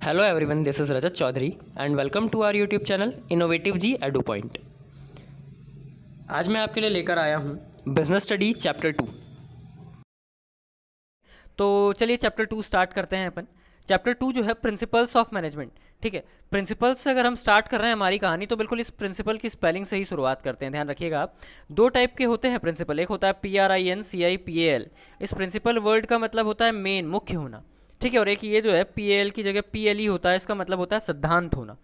Hello everyone, this is Rajat Chaudhary and welcome to our YouTube channel Innovative G Edu Point। आज मैं आपके लिए लेकर आया हूँ बिजनेस स्टडी चैप्टर 2। तो चलिए चैप्टर 2 स्टार्ट करते हैं अपन। चैप्टर 2 जो है प्रिंसिपल्स ऑफ मैनेजमेंट। ठीक है, प्रिंसिपल्स से अगर हम स्टार्ट कर रहे हैं हमारी कहानी तो बिल्कुल इस प्रिंसिपल की स्पेलिंग से ही शुरुआत करते हैं। ध्यान रखिएगा आप, दो टाइप के होते हैं प्रिंसिपल। एक होता है PRINCIPAL। इस प्रिंसिपल वर्ड का मतलब होता है मेन, मुख्य होना। ठीक है, और एक ये जो है PAL की जगह PLE होता है, इसका मतलब होता है सिद्धांत होना।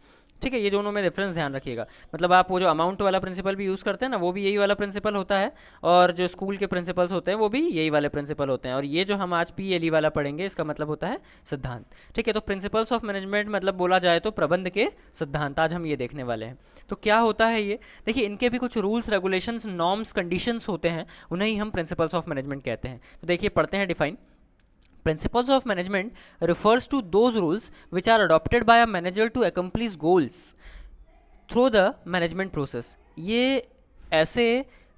ठीक है, ये दोनों में डिफरेंस ध्यान रखिएगा। मतलब आप वो जो अमाउंट वाला प्रिंसिपल भी यूज़ करते हैं ना, वो भी यही वाला प्रिंसिपल होता है, और जो स्कूल के प्रिंसिपल्स होते हैं वो भी यही वाले प्रिंसिपल होते हैं। और ये जो हम आज PLE वाला पढ़ेंगे इसका मतलब होता है सिद्धांत। ठीक है, तो प्रिंसिपल्स ऑफ मैनेजमेंट मतलब बोला जाए तो प्रबंध के सिद्धांत आज हम ये देखने वाले हैं। तो क्या होता है ये, देखिए इनके भी कुछ रूल्स, रेगुलेशंस, नॉर्म्स, कंडीशंस होते हैं, उन्हें ही हम प्रिंसिपल्स ऑफ मैनेजमेंट कहते हैं। तो देखिए पढ़ते हैं define. Principles of management refers to those rules which are adopted by a manager to accomplish goals through the management process। ये ऐसे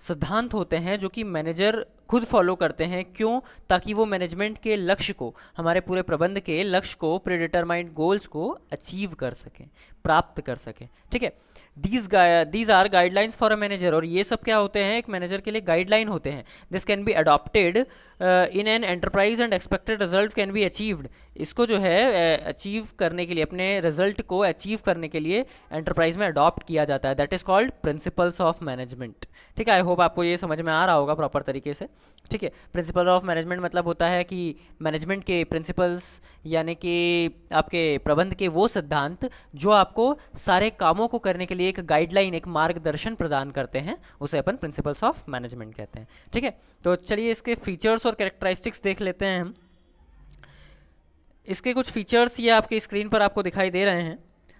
सिद्धांत होते हैं जो कि मैनेजर खुद फॉलो करते हैं। क्यों? ताकि वो मैनेजमेंट के लक्ष्य को, हमारे पूरे प्रबंध के लक्ष्य को, प्रीडिटरमाइंड गोल्स को अचीव कर सकें, प्राप्त कर सकें। ठीक है, these are guidelines for a manager. और ये सब क्या होते हैं, एक मैनेजर के लिए गाइडलाइन होते हैं। This can be adopted in an enterprise and expected result can be achieved. इसको जो है अचीव करने के लिए, अपने रिजल्ट को अचीव करने के लिए एंटरप्राइज में अडॉप्ट किया जाता है। That is called principles of management. ठीक है, आई होप आपको ये समझ में आ रहा होगा प्रॉपर तरीके से। ठीक है, प्रिंसिपल ऑफ मैनेजमेंट मतलब होता है कि मैनेजमेंट के प्रिंसिपल्स यानी कि आपके प्रबंध के वो सिद्धांत जो आपको सारे कामों को करने के लिए एक गाइडलाइन, एक मार्गदर्शन प्रदान करते हैं, उसे अपन प्रिंसिपल्स ऑफ मैनेजमेंट कहते हैं। ठीक है, तो चलिए इसके फीचर्स और कैरेक्टरिस्टिक्स देख लेते हैं हम। इसके कुछ फीचर्स ये आपकी स्क्रीन पर आपको दिखाई दे रहे हैं।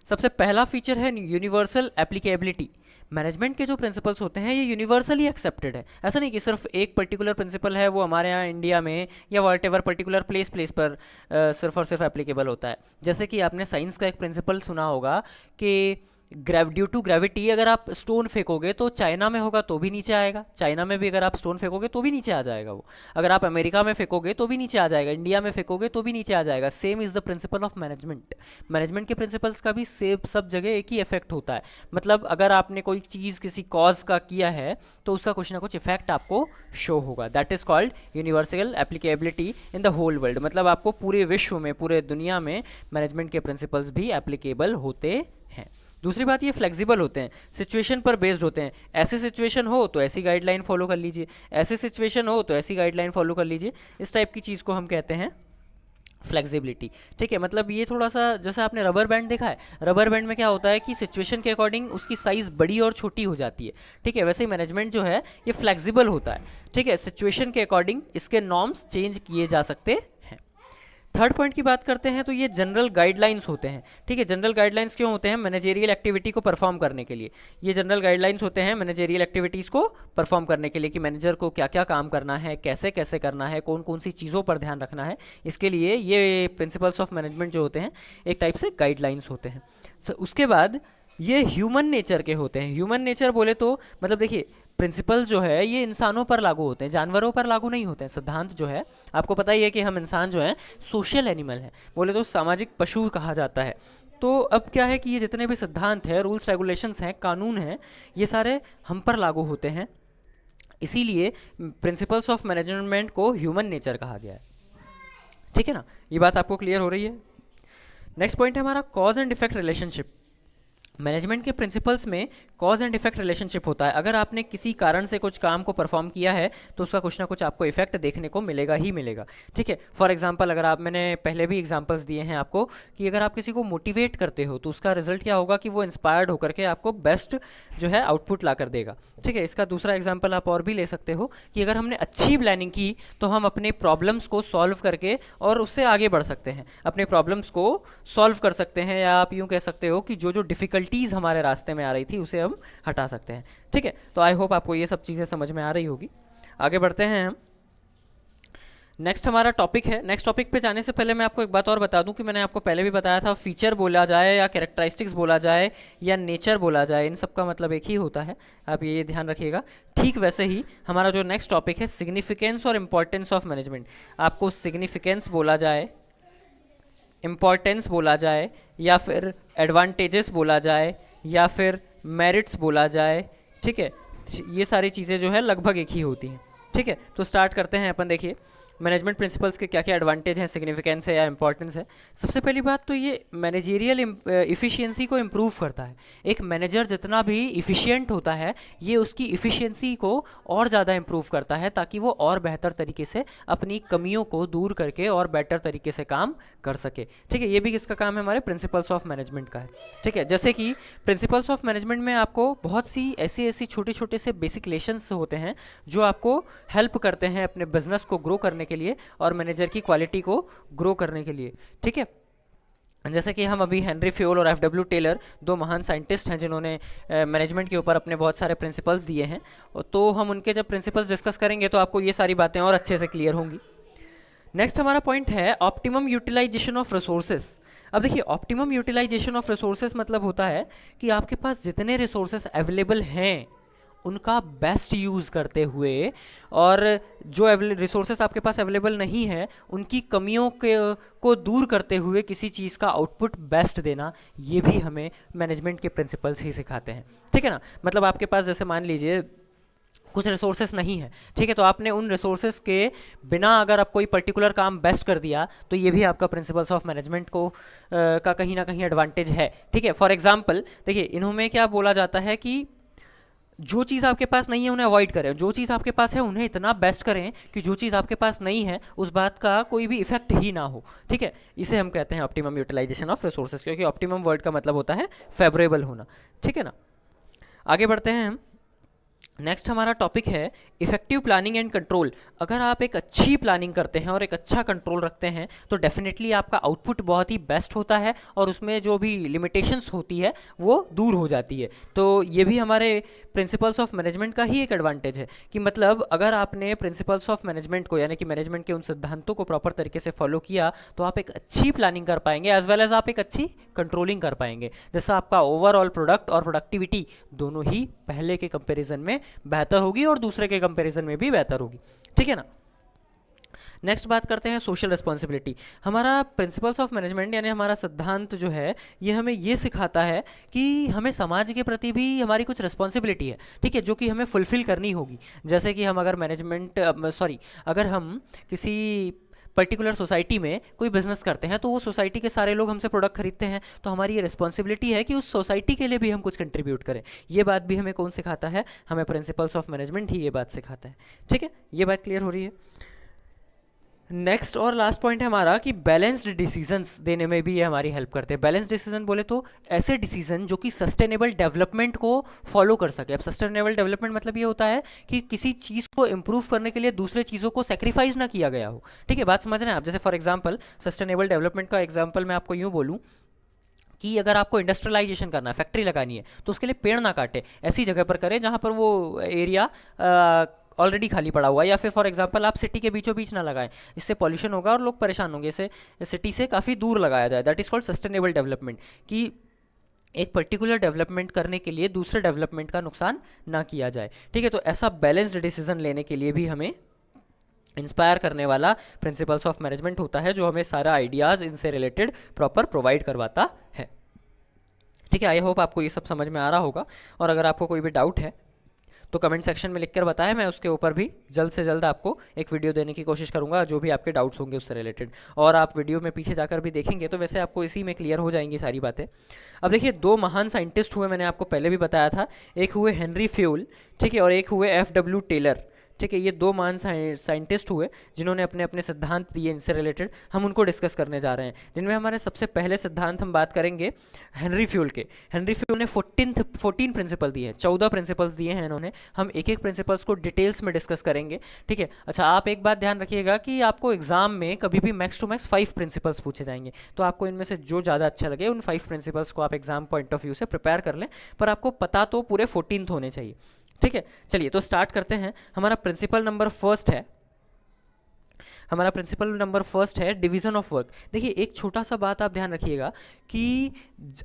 सबसे पहला फीचर है यूनिवर्सल एप्लीकेबिलिटी। मैनेजमेंट के जो प्रिंसिपल्स होते हैं ये यूनिवर्सली एक्सेप्टेड है। ऐसा नहीं कि सिर्फ एक पर्टिकुलर प्रिंसिपल है वो हमारे यहाँ इंडिया में या वॉट एवर पर्टिकुलर प्लेस पर सिर्फ और सिर्फ एप्लीकेबल होता है। जैसे कि आपने साइंस का एक प्रिंसिपल सुना होगा कि ड्यू टू ग्रेविटी अगर आप स्टोन फेंकोगे तो चाइना में होगा तो भी नीचे आएगा, चाइना में भी अगर आप स्टोन फेंकोगे तो भी नीचे आ जाएगा वो। अगर आप अमेरिका में फेंकोगे तो भी नीचे आ जाएगा, इंडिया में फेंकोगे तो भी नीचे आ जाएगा। Same is the principle of management. Management के प्रिंसिपल्स का भी सेम सब जगह एक ही इफेक्ट होता है। मतलब अगर आपने कोई चीज़ किसी कॉज का किया है तो उसका कुछ ना कुछ इफेक्ट आपको शो होगा। That is called universal applicability in the whole world. मतलब आपको पूरे विश्व में, पूरे दुनिया में मैनेजमेंट के प्रिंसिपल्स भी एप्लीकेबल होते हैं। दूसरी बात, ये फ्लेक्सिबल होते हैं, सिचुएशन पर बेस्ड होते हैं। ऐसी सिचुएशन हो तो ऐसी गाइडलाइन फॉलो कर लीजिए, ऐसी सिचुएशन हो तो ऐसी गाइडलाइन फॉलो कर लीजिए। इस टाइप की चीज़ को हम कहते हैं फ्लेक्सिबिलिटी। ठीक है, मतलब ये थोड़ा सा, जैसे आपने रबर बैंड देखा है, रबर बैंड में क्या होता है कि सिचुएशन के अकॉर्डिंग उसकी साइज़ बड़ी और छोटी हो जाती है। ठीक है, वैसे ही मैनेजमेंट जो है ये फ्लेक्सिबल होता है। ठीक है, सिचुएशन के अकॉर्डिंग इसके नॉर्म्स चेंज किए जा सकते हैं। थर्ड पॉइंट की बात करते हैं तो ये जनरल गाइडलाइंस होते हैं। ठीक है, जनरल गाइडलाइंस क्यों होते हैं? मैनेजेरियल एक्टिविटी को परफॉर्म करने के लिए ये जनरल गाइडलाइंस होते हैं, मैनेजेरियल एक्टिविटीज़ को परफॉर्म करने के लिए कि मैनेजर को क्या क्या काम करना है, कैसे कैसे करना है, कौन कौन सी चीज़ों पर ध्यान रखना है। इसके लिए ये प्रिंसिपल्स ऑफ मैनेजमेंट जो होते हैं एक टाइप से गाइडलाइंस होते हैं। उसके बाद ये ह्यूमन नेचर के होते हैं। ह्यूमन नेचर बोले तो मतलब देखिए प्रिंसिपल्स जो है ये इंसानों पर लागू होते हैं, जानवरों पर लागू नहीं होते हैं। सिद्धांत जो है, आपको पता ही है कि हम इंसान जो है सोशल एनिमल है, बोले तो सामाजिक पशु कहा जाता है। तो अब क्या है कि ये जितने भी सिद्धांत हैं, रूल्स रेगुलेशंस हैं, कानून हैं, ये सारे हम पर लागू होते हैं। इसीलिए प्रिंसिपल्स ऑफ मैनेजमेंट को ह्यूमन नेचर कहा गया है। ठीक है ना, ये बात आपको क्लियर हो रही है? नेक्स्ट पॉइंट है हमारा cause and effect relationship. Management के प्रिंसिपल्स में कॉज एंड इफेक्ट रिलेशनशिप होता है। अगर आपने किसी कारण से कुछ काम को परफॉर्म किया है तो उसका कुछ ना कुछ आपको इफेक्ट देखने को मिलेगा ही मिलेगा। ठीक है, फॉर एग्जांपल अगर आप, मैंने पहले भी एग्जांपल्स दिए हैं आपको कि अगर आप किसी को मोटिवेट करते हो तो उसका रिजल्ट क्या होगा कि वो इंस्पायर्ड होकर के आपको बेस्ट जो है आउटपुट ला कर देगा। ठीक है, इसका दूसरा एग्जाम्पल आप और भी ले सकते हो कि अगर हमने अच्छी प्लानिंग की तो हम अपने प्रॉब्लम्स को सॉल्व करके और उससे आगे बढ़ सकते हैं, अपने प्रॉब्लम्स को सॉल्व कर सकते हैं, या आप यूँ कह सकते हो कि जो जो डिफिकल्टीज हमारे रास्ते में आ रही थी उसे हम हटा सकते हैं। ठीक है, तो आई होप आपको ये सब चीज़ें समझ में आ रही होगी। आगे बढ़ते हैं हम। नेक्स्ट हमारा टॉपिक है। नेक्स्ट टॉपिक पे जाने से पहले मैं आपको एक बात और बता दूं कि मैंने आपको पहले भी बताया था, फीचर बोला जाए या कैरेक्टरिस्टिक्स बोला जाए या नेचर बोला जाए, इन सब का मतलब एक ही होता है, आप ये ध्यान रखिएगा। ठीक वैसे ही हमारा जो नेक्स्ट टॉपिक है सिग्निफिकेंस और इम्पोर्टेंस ऑफ मैनेजमेंट। आपको सिग्निफिकेंस बोला जाए, इम्पॉर्टेंस बोला जाए, या फिर एडवांटेजेस बोला जाए, या फिर मेरिट्स बोला जाए, ठीक है, ये सारी चीज़ें जो है लगभग एक ही होती हैं। ठीक है, तो स्टार्ट करते हैं अपन। देखिए मैनेजमेंट प्रिंसिपल्स के क्या क्या एडवांटेज हैं, सिग्निफिकेंस है या इंपॉर्टेंस है। सबसे पहली बात तो ये मैनेजेरियल इफ़िशियंसी को इम्प्रूव करता है। एक मैनेजर जितना भी इफ़िशियंट होता है, ये उसकी इफ़िशियंसी को और ज़्यादा इम्प्रूव करता है, ताकि वो और बेहतर तरीके से अपनी कमियों को दूर करके और बेटर तरीके से काम कर सके। ठीक है, ये भी किसका काम है, हमारे प्रिंसिपल्स ऑफ मैनेजमेंट का है। ठीक है, जैसे कि प्रिंसिपल्स ऑफ मैनेजमेंट में आपको बहुत सी ऐसी ऐसी छोटे छोटे से बेसिक लेशंस होते हैं जो आपको हेल्प करते हैं अपने बिजनेस को ग्रो करने के लिए और मैनेजर की क्वालिटी को ग्रो करने के लिए। ठीक है, जैसे कि हम अभी हेनरी फ्योल और एफ डब्ल्यू टेलर, दो महान साइंटिस्ट हैं जिन्होंने मैनेजमेंट के ऊपर अपने बहुत सारे प्रिंसिपल्स दिए हैं, तो हम उनके जब प्रिंसिपल्स डिस्कस करेंगे तो आपको ये सारी बातें और अच्छे से क्लियर होंगी। नेक्स्ट हमारा पॉइंट है ऑप्टिमम यूटिलाइजेशन ऑफ रिसोर्सेस। अब देखिए ऑप्टिमम यूटिलाइजेशन ऑफ रिसोर्सेस मतलब होता है कि आपके पास जितने रिसोर्सेस अवेलेबल हैं उनका बेस्ट यूज़ करते हुए, और जो रिसोर्सेस आपके पास अवेलेबल नहीं है उनकी कमियों के को दूर करते हुए किसी चीज़ का आउटपुट बेस्ट देना, ये भी हमें मैनेजमेंट के प्रिंसिपल्स ही सिखाते हैं। ठीक है ना, मतलब आपके पास जैसे मान लीजिए कुछ रिसोर्सेस नहीं है, ठीक है, तो आपने उन रिसोर्सेस के बिना अगर आप कोई पर्टिकुलर काम बेस्ट कर दिया तो ये भी आपका प्रिंसिपल्स ऑफ मैनेजमेंट को का कहीं ना कहीं एडवांटेज है। ठीक है, फॉर एग्जांपल देखिए इन्होंने क्या बोला जाता है कि जो चीज़ आपके पास नहीं है उन्हें अवॉइड करें, जो चीज़ आपके पास है उन्हें इतना बेस्ट करें कि जो चीज़ आपके पास नहीं है उस बात का कोई भी इफेक्ट ही ना हो। ठीक है, इसे हम कहते हैं ऑप्टिमम यूटिलाइजेशन ऑफ रिसोर्सेज, क्योंकि ऑप्टिमम वर्ड का मतलब होता है फेवरेबल होना। ठीक है ना, आगे बढ़ते हैं हम। नेक्स्ट हमारा टॉपिक है इफेक्टिव प्लानिंग एंड कंट्रोल। अगर आप एक अच्छी प्लानिंग करते हैं और एक अच्छा कंट्रोल रखते हैं तो डेफिनेटली आपका आउटपुट बहुत ही बेस्ट होता है और उसमें जो भी लिमिटेशंस होती है वो दूर हो जाती है। तो ये भी हमारे प्रिंसिपल्स ऑफ मैनेजमेंट का ही एक एडवांटेज है कि मतलब अगर आपने प्रिंसिपल्स ऑफ मैनेजमेंट को यानी कि मैनेजमेंट के उन सिद्धांतों को प्रॉपर तरीके से फॉलो किया तो आप एक अच्छी प्लानिंग कर पाएंगे एज वेल एज आप एक अच्छी कंट्रोलिंग कर पाएंगे, जिससे आपका ओवरऑल प्रोडक्ट और प्रोडक्टिविटी दोनों ही पहले के कंपैरिजन में बेहतर होगी और दूसरे के कंपैरिजन में भी बेहतर होगी। ठीक है ना, नेक्स्ट बात करते हैं सोशल रिस्पॉन्सिबिलिटी। हमारा प्रिंसिपल्स ऑफ मैनेजमेंट यानी हमारा सिद्धांत जो है ये हमें ये सिखाता है कि हमें समाज के प्रति भी हमारी कुछ रिस्पॉन्सिबिलिटी है, ठीक है, जो कि हमें फुलफिल करनी होगी। जैसे कि हम अगर अगर हम किसी पर्टिकुलर सोसाइटी में कोई बिजनेस करते हैं तो वो सोसाइटी के सारे लोग हमसे प्रोडक्ट खरीदते हैं, तो हमारी ये रिस्पॉन्सिबिलिटी है कि उस सोसाइटी के लिए भी हम कुछ कंट्रीब्यूट करें। ये बात भी हमें कौन सिखाता है, हमें प्रिंसिपल्स ऑफ मैनेजमेंट ही ये बात सिखाता है। ठीक है, ये बात क्लियर हो रही है। नेक्स्ट और लास्ट पॉइंट है हमारा कि बैलेंस्ड डिसीजंस देने में भी ये हमारी हेल्प करते हैं। बैलेंस्ड डिसीजन बोले तो ऐसे डिसीजन जो कि सस्टेनेबल डेवलपमेंट को फॉलो कर सके। अब सस्टेनेबल डेवलपमेंट मतलब ये होता है कि किसी चीज़ को इम्प्रूव करने के लिए दूसरे चीज़ों को सेक्रीफाइस ना किया गया हो। ठीक है, बात समझ रहे हैं आप। जैसे फॉर एग्जाम्पल सस्टेनेबल डेवलपमेंट का एग्जाम्पल मैं आपको यूँ बोलूँ कि अगर आपको इंडस्ट्रियलाइजेशन करना है, फैक्ट्री लगानी है, तो उसके लिए पेड़ ना काटे, ऐसी जगह पर करें जहाँ पर वो एरिया ऑलरेडी खाली पड़ा हुआ है, या फिर फॉर एग्जांपल आप सिटी के बीचों बीच ना लगाएं, इससे पॉल्यूशन होगा और लोग परेशान होंगे। इसे सिटी से काफ़ी दूर लगाया जाए, that is called sustainable development, कि एक पर्टिकुलर डेवलपमेंट करने के लिए दूसरे डेवलपमेंट का नुकसान ना किया जाए। ठीक है, तो ऐसा बैलेंस्ड डिसीजन लेने के लिए भी हमें इंस्पायर करने वाला प्रिंसिपल्स ऑफ मैनेजमेंट होता है, जो हमें सारा आइडियाज़ इनसे रिलेटेड प्रॉपर प्रोवाइड करवाता है। ठीक है, आई होप आपको ये सब समझ में आ रहा होगा, और अगर आपको कोई भी डाउट है तो कमेंट सेक्शन में लिखकर बताएं, मैं उसके ऊपर भी जल्द से जल्द आपको एक वीडियो देने की कोशिश करूंगा जो भी आपके डाउट्स होंगे उससे रिलेटेड। और आप वीडियो में पीछे जाकर भी देखेंगे तो वैसे आपको इसी में क्लियर हो जाएंगी सारी बातें। अब देखिए दो महान साइंटिस्ट हुए, मैंने आपको पहले भी बताया था, एक हुए हेनरी फ्यूल, ठीक है, और एक हुए एफ.डब्ल्यू. टेलर। ठीक है, ये दो महान साइंटिस्ट हुए जिन्होंने अपने अपने सिद्धांत दिए इनसे रिलेटेड, हम उनको डिस्कस करने जा रहे हैं। जिनमें हमारे सबसे पहले सिद्धांत हम बात करेंगे हेनरी फ्यूल के। हेनरी फ्यूल ने 14 प्रिंसिपल दिए हैं, 14 प्रिंसिपल्स दिए हैं इन्होंने। हम एक एक प्रिंसिपल्स को डिटेल्स में डिस्कस करेंगे। ठीक है, अच्छा आप एक बात ध्यान रखिएगा कि आपको एग्जाम में कभी भी मैक्स टू मैक्स 5 प्रिंसिपल्स पूछे जाएंगे, तो आपको इनमें से जो ज़्यादा अच्छा लगे उन 5 प्रिंसिपल्स को आप एग्जाम पॉइंट ऑफ व्यू से प्रिपेयर कर लें, पर आपको पता तो पूरे 14 होने चाहिए। ठीक है, चलिए तो स्टार्ट करते हैं। हमारा प्रिंसिपल नंबर फर्स्ट है हमारा प्रिंसिपल नंबर फर्स्ट है डिवीजन ऑफ वर्क। देखिए एक छोटा सा बात आप ध्यान रखिएगा कि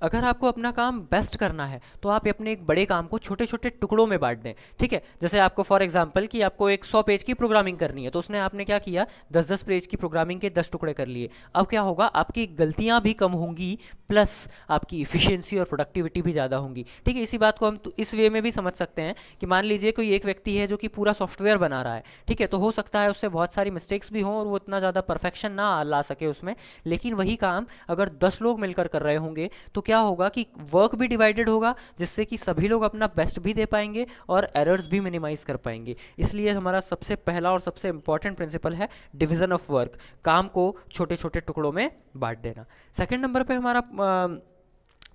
अगर आपको अपना काम बेस्ट करना है तो आप अपने एक बड़े काम को छोटे छोटे टुकड़ों में बांट दें। ठीक है, जैसे आपको फॉर एग्जांपल कि आपको एक 100 पेज की प्रोग्रामिंग करनी है, तो उसने आपने क्या किया, 10-10 पेज की प्रोग्रामिंग के 10 टुकड़े कर लिए। अब क्या होगा, आपकी गलतियां भी कम होंगी, प्लस आपकी इफिशियंसी और प्रोडक्टिविटी भी ज़्यादा होंगी। ठीक है, इसी बात को हम तो इस वे में भी समझ सकते हैं कि मान लीजिए कोई एक व्यक्ति है जो कि पूरा सॉफ्टवेयर बना रहा है। ठीक है, तो हो सकता है उससे बहुत सारी मिस्टेक्स भी हों और वो इतना ज़्यादा परफेक्शन ना ला सके उसमें, लेकिन वही काम अगर 10 लोग मिलकर कर रहे होंगे तो क्या होगा कि वर्क भी डिवाइडेड होगा, जिससे कि सभी लोग अपना बेस्ट भी दे पाएंगे और एरर्स भी मिनिमाइज कर पाएंगे। इसलिए हमारा सबसे पहला और सबसे इंपॉर्टेंट प्रिंसिपल है डिवीजन ऑफ वर्क, काम को छोटे छोटे टुकड़ों में बांट देना। सेकेंड नंबर पे हमारा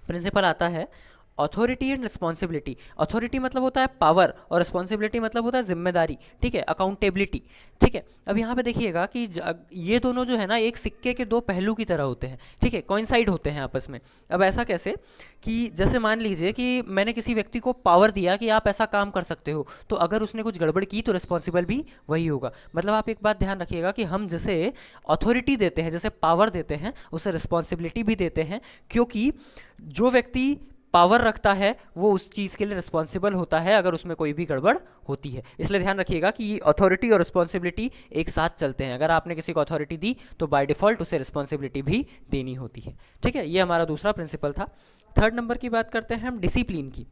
प्रिंसिपल आता है अथॉरिटी एंड रिस्पॉन्सिबिलिटी। अथॉरिटी मतलब होता है पावर और रिस्पॉन्सिबिलिटी मतलब होता है जिम्मेदारी। ठीक है, अकाउंटेबिलिटी। ठीक है, अब यहाँ पे देखिएगा कि ये दोनों जो है ना एक सिक्के के दो पहलू की तरह होते हैं। ठीक है, कोइंसाइड होते हैं आपस में। अब ऐसा कैसे कि जैसे मान लीजिए कि मैंने किसी व्यक्ति को पावर दिया कि आप ऐसा काम कर सकते हो, तो अगर उसने कुछ गड़बड़ की तो रिस्पॉन्सिबल भी वही होगा। मतलब आप एक बात ध्यान रखिएगा कि हम जैसे अथॉरिटी देते हैं, जैसे पावर देते हैं, उसे रिस्पॉन्सिबिलिटी भी देते हैं, क्योंकि जो व्यक्ति पावर रखता है वो उस चीज़ के लिए रिस्पॉन्सिबल होता है अगर उसमें कोई भी गड़बड़ होती है। इसलिए ध्यान रखिएगा कि अथॉरिटी और रिस्पॉन्सिबिलिटी एक साथ चलते हैं। अगर आपने किसी को अथॉरिटी दी तो बाय डिफॉल्ट उसे रिस्पॉन्सिबिलिटी भी देनी होती है। ठीक है, ये हमारा दूसरा प्रिंसिपल था। थर्ड नंबर की बात करते हैं हम डिसिप्लिन की।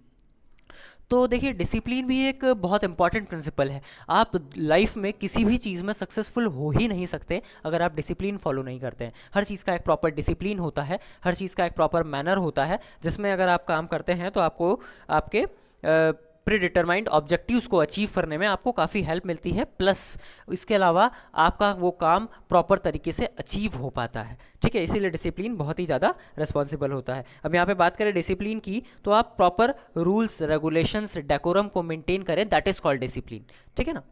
तो देखिए डिसिप्लिन भी एक बहुत इंपॉर्टेंट प्रिंसिपल है। आप लाइफ में किसी भी चीज़ में सक्सेसफुल हो ही नहीं सकते अगर आप डिसिप्लिन फॉलो नहीं करते हैं। हर चीज़ का एक प्रॉपर डिसिप्लिन होता है, हर चीज़ का एक प्रॉपर मैनर होता है, जिसमें अगर आप काम करते हैं तो आपको आपके प्री डिटरमाइंड ऑब्जेक्टिव्स को अचीव करने में आपको काफ़ी हेल्प मिलती है, प्लस इसके अलावा आपका वो काम प्रॉपर तरीके से अचीव हो पाता है। ठीक है, इसीलिए डिसिप्लिन बहुत ही ज़्यादा रिस्पॉन्सिबल होता है। अब यहाँ पे बात करें डिसिप्लिन की, तो आप प्रॉपर रूल्स रेगुलेशंस डेकोरम को मेंटेन करें, दैट इज कॉल्ड डिसिप्लिन। ठीक है ना।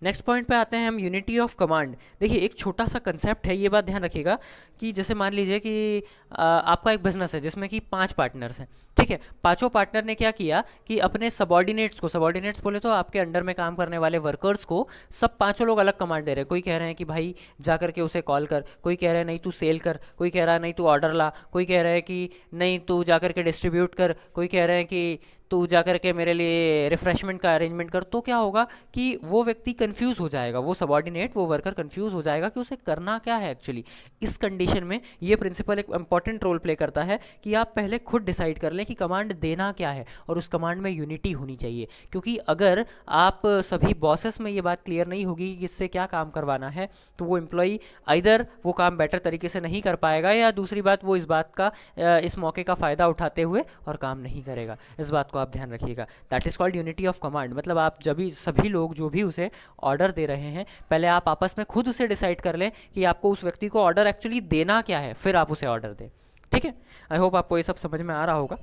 नेक्स्ट पॉइंट पे आते हैं हम यूनिटी ऑफ कमांड। देखिए एक छोटा सा कंसेप्ट है, ये बात ध्यान रखिएगा कि जैसे मान लीजिए कि आपका एक बिजनेस है जिसमें कि 5 पार्टनर्स हैं। ठीक है, पांचों पार्टनर ने क्या किया कि अपने सबॉर्डिनेट्स को, सबॉर्डिनेट्स बोले तो आपके अंडर में काम करने वाले वर्कर्स को, सब पांचों लोग अलग कमांड दे रहे हैं। कोई कह रहे हैं कि भाई जा करके उसे कॉल कर, कोई कह रहा है नहीं तू सेल कर, कोई कह रहा है नहीं तू ऑर्डर ला, कोई कह रहा है कि नहीं तू जा करके डिस्ट्रीब्यूट कर, कोई कह रहे हैं कि तू जा करके मेरे लिए रिफ्रेशमेंट का अरेंजमेंट कर। तो क्या होगा कि वो व्यक्ति कंफ्यूज हो जाएगा, वो सबॉर्डिनेट, वो वर्कर कंफ्यूज हो जाएगा कि उसे करना क्या है एक्चुअली। इस कंडीशन में ये प्रिंसिपल एक इंपॉर्टेंट रोल प्ले करता है कि आप पहले खुद डिसाइड कर लें कि कमांड देना क्या है, और उस कमांड में यूनिटी होनी चाहिए। क्योंकि अगर आप सभी बॉसेस में ये बात क्लियर नहीं होगी कि किससे क्या काम करवाना है, तो वो एम्प्लॉई आइदर वो काम बेटर तरीके से नहीं कर पाएगा, या दूसरी बात वो इस बात का इस मौके का फ़ायदा उठाते हुए और काम नहीं करेगा। इस बात को आप ध्यान रखिएगा। That is called unity of command. मतलब आप जब भी सभी लोग जो भी उसे ऑर्डर दे रहे हैं, पहले आप आपस में खुद उसे डिसाइड कर लें कि आपको उस व्यक्ति को ऑर्डर एक्चुअली देना क्या है, फिर आप उसे ऑर्डर दें। ठीक है, आई होप आपको ये सब समझ में आ रहा होगा।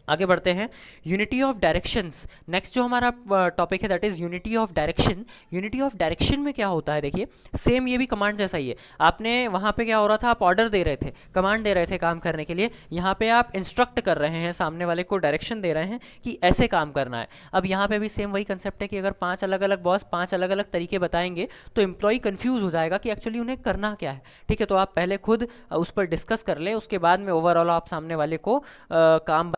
आगे बढ़ते हैं, यूनिटी ऑफ डायरेक्शंस। नेक्स्ट जो हमारा टॉपिक है that is unity of direction. Unity of direction में क्या होता है, देखिए सेम ये भी कमांड जैसा ही है। आपने वहां पे क्या हो रहा था, आप ऑर्डर दे रहे थे, कमांड दे रहे थे काम करने के लिए। यहाँ पे आप इंस्ट्रक्ट कर रहे हैं, सामने वाले को डायरेक्शन दे रहे हैं कि ऐसे काम करना है। अब यहाँ पे भी सेम वही कंसेप्ट है कि अगर 5 अलग अलग बॉस 5 अलग अलग तरीके बताएंगे तो एम्प्लॉय कंफ्यूज हो जाएगा कि एक्चुअली उन्हें करना क्या है। ठीक है, तो आप पहले खुद उस पर डिस्कस कर लें, उसके बाद में ओवरऑल आप सामने वाले को काम।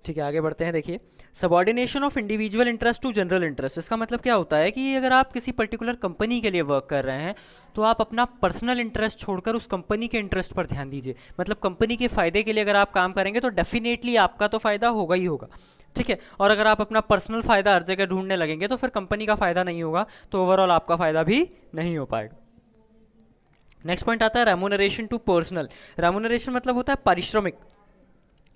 ठीक है, आगे बढ़ते हैं। देखिए subordination of individual interest to general interest. इसका मतलब क्या होता है कि अगर आप किसी पर्टिकुलर कंपनी के लिए वर्क कर रहे हैं तो आप अपना पर्सनल इंटरेस्ट छोड़कर उस कंपनी के इंटरेस्ट पर ध्यान दीजिए। मतलब कंपनी के फायदे के लिए अगर आप काम करेंगे तो डेफिनेटली आपका तो फायदा होगा ही होगा। ठीक है, और अगर आप अपना पर्सनल फायदा हर जगह ढूंढने लगेंगे तो फिर कंपनी का फायदा नहीं होगा, तो ओवरऑल आपका फायदा भी नहीं हो पाएगा। नेक्स्ट पॉइंट आता है रेम्यूनरेशन टू पर्सनल। रेम्यूनरेशन मतलब होता है पारिश्रमिक।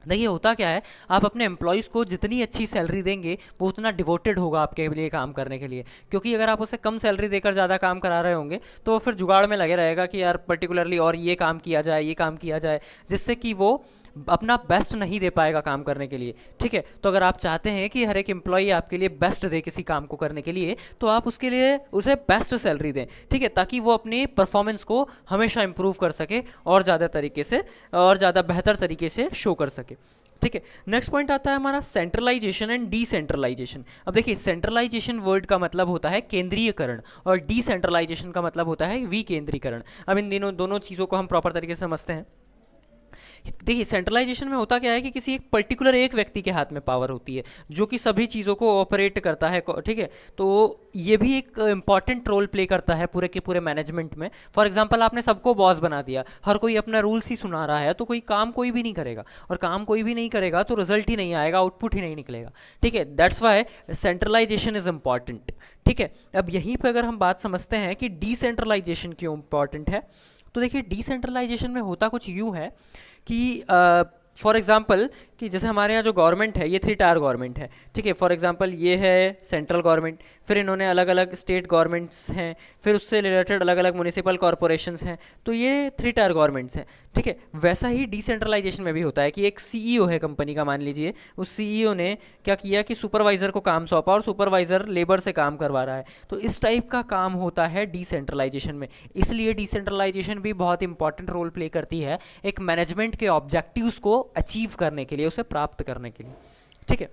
देखिए होता क्या है, आप अपने एम्प्लॉयज़ को जितनी अच्छी सैलरी देंगे वो उतना डिवोटेड होगा आपके लिए काम करने के लिए। क्योंकि अगर आप उसे कम सैलरी देकर ज़्यादा काम करा रहे होंगे तो वो फिर जुगाड़ में लगे रहेगा कि यार पर्टिकुलरली और ये काम किया जाए, ये काम किया जाए, जिससे कि वो अपना बेस्ट नहीं दे पाएगा काम करने के लिए। ठीक है, तो अगर आप चाहते हैं कि हर एक एम्प्लॉई आपके लिए बेस्ट दे किसी काम को करने के लिए, तो आप उसके लिए उसे बेस्ट सैलरी दें। ठीक है, ताकि वो अपनी परफॉर्मेंस को हमेशा इंप्रूव कर सके और ज़्यादा तरीके से और ज़्यादा बेहतर तरीके से शो कर सके। ठीक है। नेक्स्ट पॉइंट आता है हमारा सेंट्रलाइजेशन एंड डिसेंट्रलाइजेशन। अब देखिए, सेंट्रलाइजेशन वर्ड का मतलब होता है केंद्रीयकरण और डिसेंट्रलाइजेशन का मतलब होता है विकेंद्रीकरण। अब इन दोनों चीज़ों को हम प्रॉपर तरीके से समझते हैं। देखिए, सेंट्रलाइजेशन में होता क्या है कि किसी एक पर्टिकुलर एक व्यक्ति के हाथ में पावर होती है जो कि सभी चीज़ों को ऑपरेट करता है, ठीक है। तो ये भी एक इंपॉर्टेंट रोल प्ले करता है पूरे के पूरे मैनेजमेंट में। फॉर एग्जांपल, आपने सबको बॉस बना दिया, हर कोई अपना रूल्स ही सुना रहा है, तो कोई काम कोई भी नहीं करेगा, और काम कोई भी नहीं करेगा तो रिजल्ट ही नहीं आएगा, आउटपुट ही नहीं निकलेगा, ठीक है। That's why centralization is important, ठीक है। अब यहीं पर अगर हम बात समझते हैं कि डिसेंट्रलाइजेशन क्यों इंपॉर्टेंट है, तो देखिए, डिसेंट्रलाइजेशन में होता कुछ यूँ है कि फॉर एग्जांपल कि जैसे हमारे यहाँ जो गवर्नमेंट है ये 3 टायर गवर्नमेंट है, ठीक है। फॉर एग्जांपल ये है सेंट्रल गवर्नमेंट, फिर इन्होंने अलग अलग स्टेट गवर्नमेंट्स हैं, फिर उससे रिलेटेड अलग अलग म्यूनिसिपल कॉरपोरेशंस हैं, तो ये 3 टायर गवर्नमेंट्स हैं, ठीक है। वैसा ही डिसेंट्रलाइजेशन में भी होता है कि एक सीईओ है कंपनी का, मान लीजिए, उस सीईओ ने क्या किया कि सुपरवाइजर को काम सौंपा और सुपरवाइजर लेबर से काम करवा रहा है, तो इस टाइप का काम होता है डिसेंट्रलाइजेशन में। इसलिए डिसेंट्रलाइजेशन भी बहुत इंपॉर्टेंट रोल प्ले करती है एक मैनेजमेंट के ऑब्जेक्टिव्स को अचीव करने के लिए, उसे प्राप्त करने के लिए, ठीक है।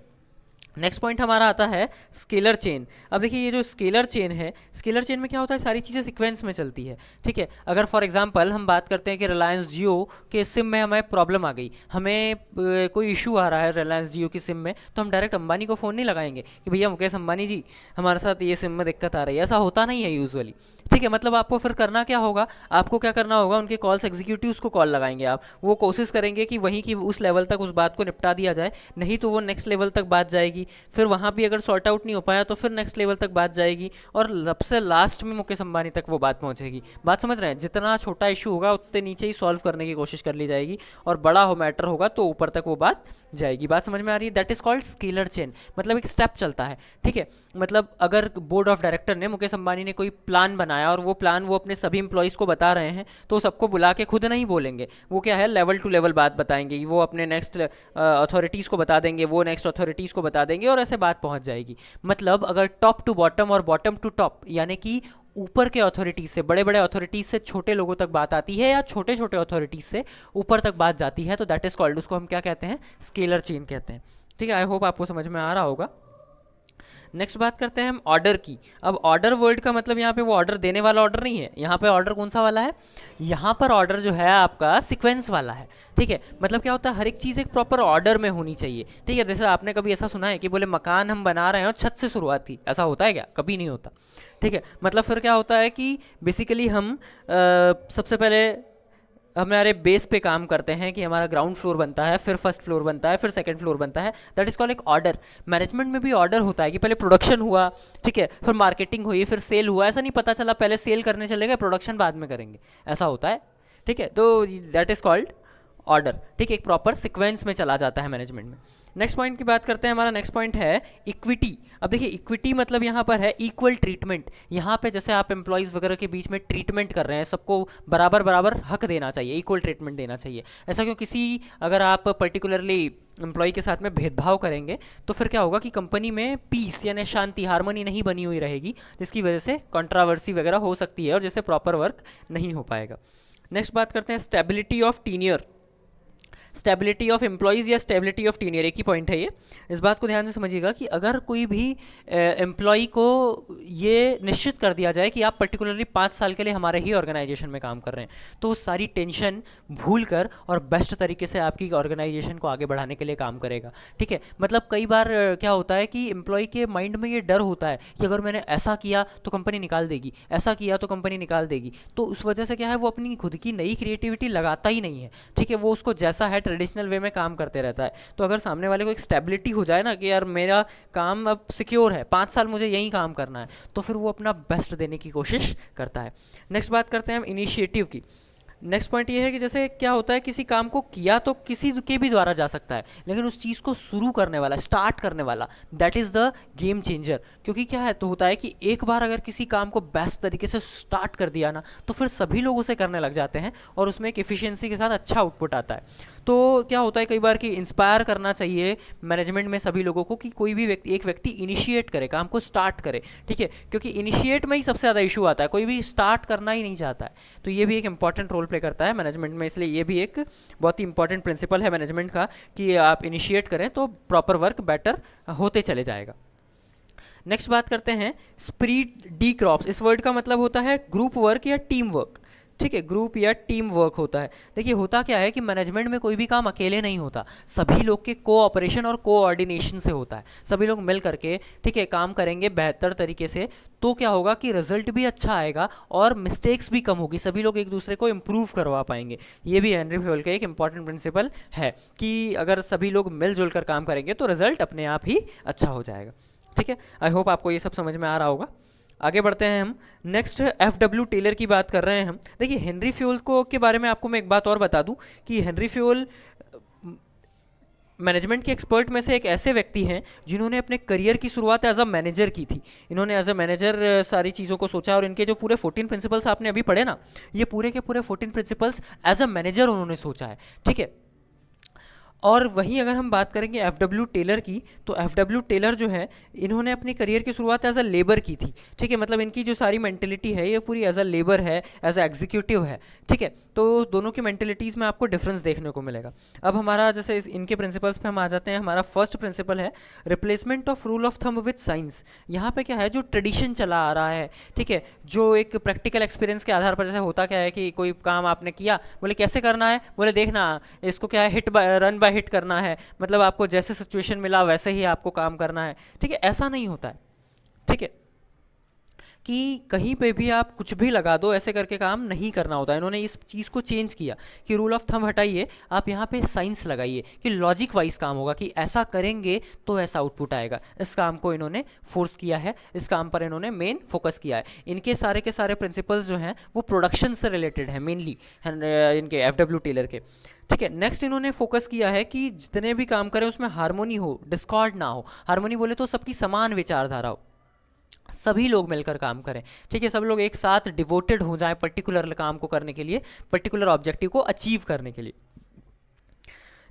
नेक्स्ट पॉइंट हमारा आता है स्केलर चेन। अब देखिए, ये जो स्केलर चेन है, स्केलर चेन में क्या होता है, सारी चीज़ें सीक्वेंस में चलती है, ठीक है। अगर फॉर एग्जांपल हम बात करते हैं कि रिलायंस जियो के सिम में हमें प्रॉब्लम आ गई, हमें कोई इशू आ रहा है रिलायंस जियो की सिम में, तो हम डायरेक्ट अंबानी को फ़ोन नहीं लगाएंगे कि भैया मुकेश अंबानी जी, हमारे साथ ये सिम में दिक्कत आ रही है। ऐसा होता नहीं है यूजुअली, ठीक है। मतलब आपको फिर करना क्या होगा, आपको क्या करना होगा, उनके कॉल्स एग्जीक्यूटिव्स को कॉल लगाएंगे आप, वो कोशिश करेंगे कि वहीं की उस लेवल तक उस बात को निपटा दिया जाए, नहीं तो वो नेक्स्ट लेवल तक बात जाएगी, फिर वहाँ भी अगर सॉर्ट आउट नहीं हो पाया तो फिर नेक्स्ट लेवल तक बात जाएगी, और सबसे लास्ट में मुकेश अंबानी तक वो बात पहुँचेगी। बात समझ रहे हैं, जितना छोटा इशू होगा उतने नीचे ही सॉल्व करने की कोशिश कर ली जाएगी, और बड़ा हो मैटर होगा तो ऊपर तक वो बात जाएगी। बात समझ में आ रही है? That is called scalar chain, मतलब एक स्टेप चलता है, ठीक है। मतलब अगर बोर्ड ऑफ डायरेक्टर ने, मुकेश अंबानी ने कोई प्लान बनाया और वो प्लान वो अपने सभी इंप्लॉइज़ को बता रहे हैं, तो सबको बुला के खुद नहीं बोलेंगे, वो क्या है, लेवल टू लेवल बात बताएंगे, वो अपने नेक्स्ट अथॉरिटीज़ को बता देंगे, वो नेक्स्ट अथॉरिटीज़ को बता देंगे, और ऐसे बात पहुंच जाएगी। मतलब अगर टॉप टू बॉटम और बॉटम टू टॉप, यानी कि ऊपर के अथॉरिटीज से, बड़े बड़े अथॉरिटीज से छोटे लोगों तक बात आती है, या छोटे छोटे अथॉरिटीज से ऊपर तक बात जाती है, तो दैट इज कॉल्ड, उसको हम क्या कहते हैं, स्केलर चेन कहते हैं, ठीक है। आई होप आपको समझ में आ रहा होगा। नेक्स्ट बात करते हैं हम ऑर्डर की। अब ऑर्डर वर्ड का मतलब यहाँ पे वो ऑर्डर देने वाला ऑर्डर नहीं है, यहाँ पे ऑर्डर कौन सा वाला है, यहाँ पर ऑर्डर जो है आपका सीक्वेंस वाला है, ठीक है। मतलब क्या होता है, हर एक चीज़ एक प्रॉपर ऑर्डर में होनी चाहिए, ठीक है। जैसे आपने कभी ऐसा सुना है कि बोले मकान हम बना रहे हैं और छत से शुरुआत थी, ऐसा होता है क्या? कभी नहीं होता, ठीक है। मतलब फिर क्या होता है कि बेसिकली हम सबसे पहले हमारे बेस पे काम करते हैं कि हमारा ग्राउंड फ्लोर बनता है, फिर फर्स्ट फ्लोर बनता है, फिर सेकंड फ्लोर बनता है, दैट इज कॉल्ड एक ऑर्डर। मैनेजमेंट में भी ऑर्डर होता है कि पहले प्रोडक्शन हुआ, ठीक है, फिर मार्केटिंग हुई, फिर सेल हुआ। ऐसा नहीं पता चला पहले सेल करने चले गए, प्रोडक्शन बाद में करेंगे, ऐसा होता है, ठीक है। तो दैट इज कॉल्ड ऑर्डर, ठीक है, एक प्रॉपर सिक्वेंस में चला जाता है मैनेजमेंट में। नेक्स्ट पॉइंट की बात करते हैं, हमारा नेक्स्ट पॉइंट है इक्विटी। अब देखिए, इक्विटी मतलब यहाँ पर है इक्वल ट्रीटमेंट। यहाँ पे जैसे आप एम्प्लॉयज़ वगैरह के बीच में ट्रीटमेंट कर रहे हैं, सबको बराबर बराबर हक देना चाहिए, इक्वल ट्रीटमेंट देना चाहिए। ऐसा क्यों, किसी अगर आप पर्टिकुलरली एम्प्लॉय के साथ में भेदभाव करेंगे तो फिर क्या होगा कि कंपनी में पीस यानी शांति, हार्मनी नहीं बनी हुई रहेगी, जिसकी वजह से कंट्रावर्सी वगैरह हो सकती है और जिससे प्रॉपर वर्क नहीं हो पाएगा। नेक्स्ट बात करते हैं stability of tenure, stability of employees या स्टेबिलिटी ऑफ टीनियर, एक ही पॉइंट है ये। इस बात को ध्यान से समझिएगा कि अगर कोई भी एम्प्लॉय को ये निश्चित कर दिया जाए कि आप पर्टिकुलरली 5 साल के लिए हमारे ही ऑर्गेनाइजेशन में काम कर रहे हैं, तो वो सारी टेंशन भूल कर और बेस्ट तरीके से आपकी ऑर्गेनाइजेशन को आगे बढ़ाने के लिए काम करेगा, ठीक है। मतलब कई बार क्या होता है कि एम्प्लॉय के माइंड में ये डर होता है कि अगर मैंने ऐसा किया तो कंपनी निकाल देगी, ऐसा किया तो कंपनी निकाल देगी, तो उस वजह से क्या है, वो अपनी खुद की नई क्रिएटिविटी लगाता ही नहीं है, ठीक है। वो उसको जैसा है ट्रेडिशनल वे में काम करते रहता है। तो अगर सामने वाले को एक स्टेबिलिटी हो जाए ना कि यार मेरा काम अब सिक्योर है, 5 साल मुझे यही काम करना है, तो फिर वो अपना बेस्ट देने की कोशिश करता है। नेक्स्ट बात करते हैं हम इनिशिएटिव की। नेक्स्ट पॉइंट ये है कि जैसे क्या होता है, किसी काम को किया तो किसी के भी द्वारा जा सकता है, लेकिन उस चीज़ को शुरू करने वाला, स्टार्ट करने वाला, that is the game changer. क्योंकि क्या है, तो होता है कि एक बार अगर किसी काम को बेस्ट तरीके से स्टार्ट कर दिया ना, तो फिर सभी लोग उसे करने लग जाते हैं और उसमें एक एफिशिएंसी के साथ अच्छा आउटपुट आता है। तो क्या होता है कई बार कि इंस्पायर करना चाहिए मैनेजमेंट में सभी लोगों को कि कोई भी व्यक्ति, एक व्यक्ति इनिशिएट करे, काम को स्टार्ट करे, ठीक है। क्योंकि इनिशिएट में ही सबसे ज़्यादा इशू आता है, कोई भी स्टार्ट करना ही नहीं चाहता है। तो ये भी एक इंपॉर्टेंट रोल प्ले करता है मैनेजमेंट में, इसलिए ये भी एक बहुत ही इंपॉर्टेंट प्रिंसिपल है मैनेजमेंट का कि आप इनिशिएट करें तो प्रॉपर वर्क बेटर होते चले जाएगा। नेक्स्ट बात करते हैं स्प्रीड डी क्रॉप्स। इस वर्ड का मतलब होता है ग्रुप वर्क या टीम वर्क, ठीक है, ग्रुप या टीम वर्क होता है। देखिए होता क्या है कि मैनेजमेंट में कोई भी काम अकेले नहीं होता, सभी लोग के कोऑपरेशन और कोऑर्डिनेशन से होता है। सभी लोग मिल करके, ठीक है, काम करेंगे बेहतर तरीके से, तो क्या होगा कि रिजल्ट भी अच्छा आएगा और मिस्टेक्स भी कम होगी, सभी लोग एक दूसरे को इम्प्रूव करवा पाएंगे। ये भी हेनरी फ्यूल का एक इंपॉर्टेंट प्रिंसिपल है कि अगर सभी लोग मिलजुल कर काम करेंगे तो रिजल्ट अपने आप ही अच्छा हो जाएगा। ठीक है, आई होप आपको ये सब समझ में आ रहा होगा। आगे बढ़ते हैं हम। Next F.W.. टेलर की बात कर रहे हैं हम। देखिए हेनरी फ्यूल को के बारे में आपको मैं एक बात और बता दूं कि हेनरी फ्यूल मैनेजमेंट के एक्सपर्ट में से एक ऐसे व्यक्ति हैं जिन्होंने अपने करियर की शुरुआत एज अ मैनेजर की थी। इन्होंने एज अ मैनेजर सारी चीज़ों को सोचा और इनके जो पूरे 14 प्रिंसिपल्स आपने अभी पढ़े ना, ये पूरे के पूरे 14 प्रिंसिपल्स एज अ मैनेजर उन्होंने सोचा है। ठीक है, और वहीं अगर हम बात करेंगे एफ.डब्ल्यू. टेलर की, तो एफ.डब्ल्यू. टेलर जो है इन्होंने अपनी करियर की शुरुआत एज अ लेबर की थी। ठीक है, मतलब इनकी जो सारी मेंटेलिटी है ये पूरी एज अ लेबर है, एज अ एग्जीक्यूटिव है। ठीक है, तो दोनों की मेंटेलिटीज़ में आपको डिफरेंस देखने को मिलेगा। अब हमारा जैसे इनके प्रिंसिपल्स पे हम आ जाते हैं। हमारा फर्स्ट प्रिंसिपल है replacement of rule of thumb with science. यहाँ पे क्या है, जो ट्रेडिशन चला आ रहा है, ठीक है, जो एक प्रैक्टिकल एक्सपीरियंस के आधार पर, जैसे होता क्या है कि कोई काम आपने किया, बोले कैसे करना है, बोले देखना इसको क्या है, हिट रन बाय हिट करना है, मतलब आपको जैसे सिचुएशन मिला वैसे ही आपको काम करना है। ठीक है, ऐसा नहीं होता है। ठीक है, कि कहीं पे भी आप कुछ भी लगा दो, ऐसे करके काम नहीं करना होता है। इन्होंने इस चीज़ को चेंज किया कि रूल ऑफ थंब हटाइए, आप यहाँ पे साइंस लगाइए कि लॉजिक वाइज काम होगा, कि ऐसा करेंगे तो ऐसा आउटपुट आएगा। इस काम को इन्होंने फोर्स किया है, इस काम पर इन्होंने मेन फोकस किया है। इनके सारे के सारे प्रिंसिपल्स जो हैं वो प्रोडक्शन से रिलेटेड है मेनली, इनके एफ.डब्ल्यू. टेलर के। ठीक है, नेक्स्ट इन्होंने फोकस किया है कि जितने भी काम करें उसमें हार्मोनी हो, डिस्कॉर्ड ना हो। हार्मोनी बोले तो सबकी समान विचारधारा हो, सभी लोग मिलकर काम करें। ठीक है, सब लोग एक साथ डिवोटेड हो जाएं पर्टिकुलर काम को करने के लिए, पर्टिकुलर ऑब्जेक्टिव को अचीव करने के लिए।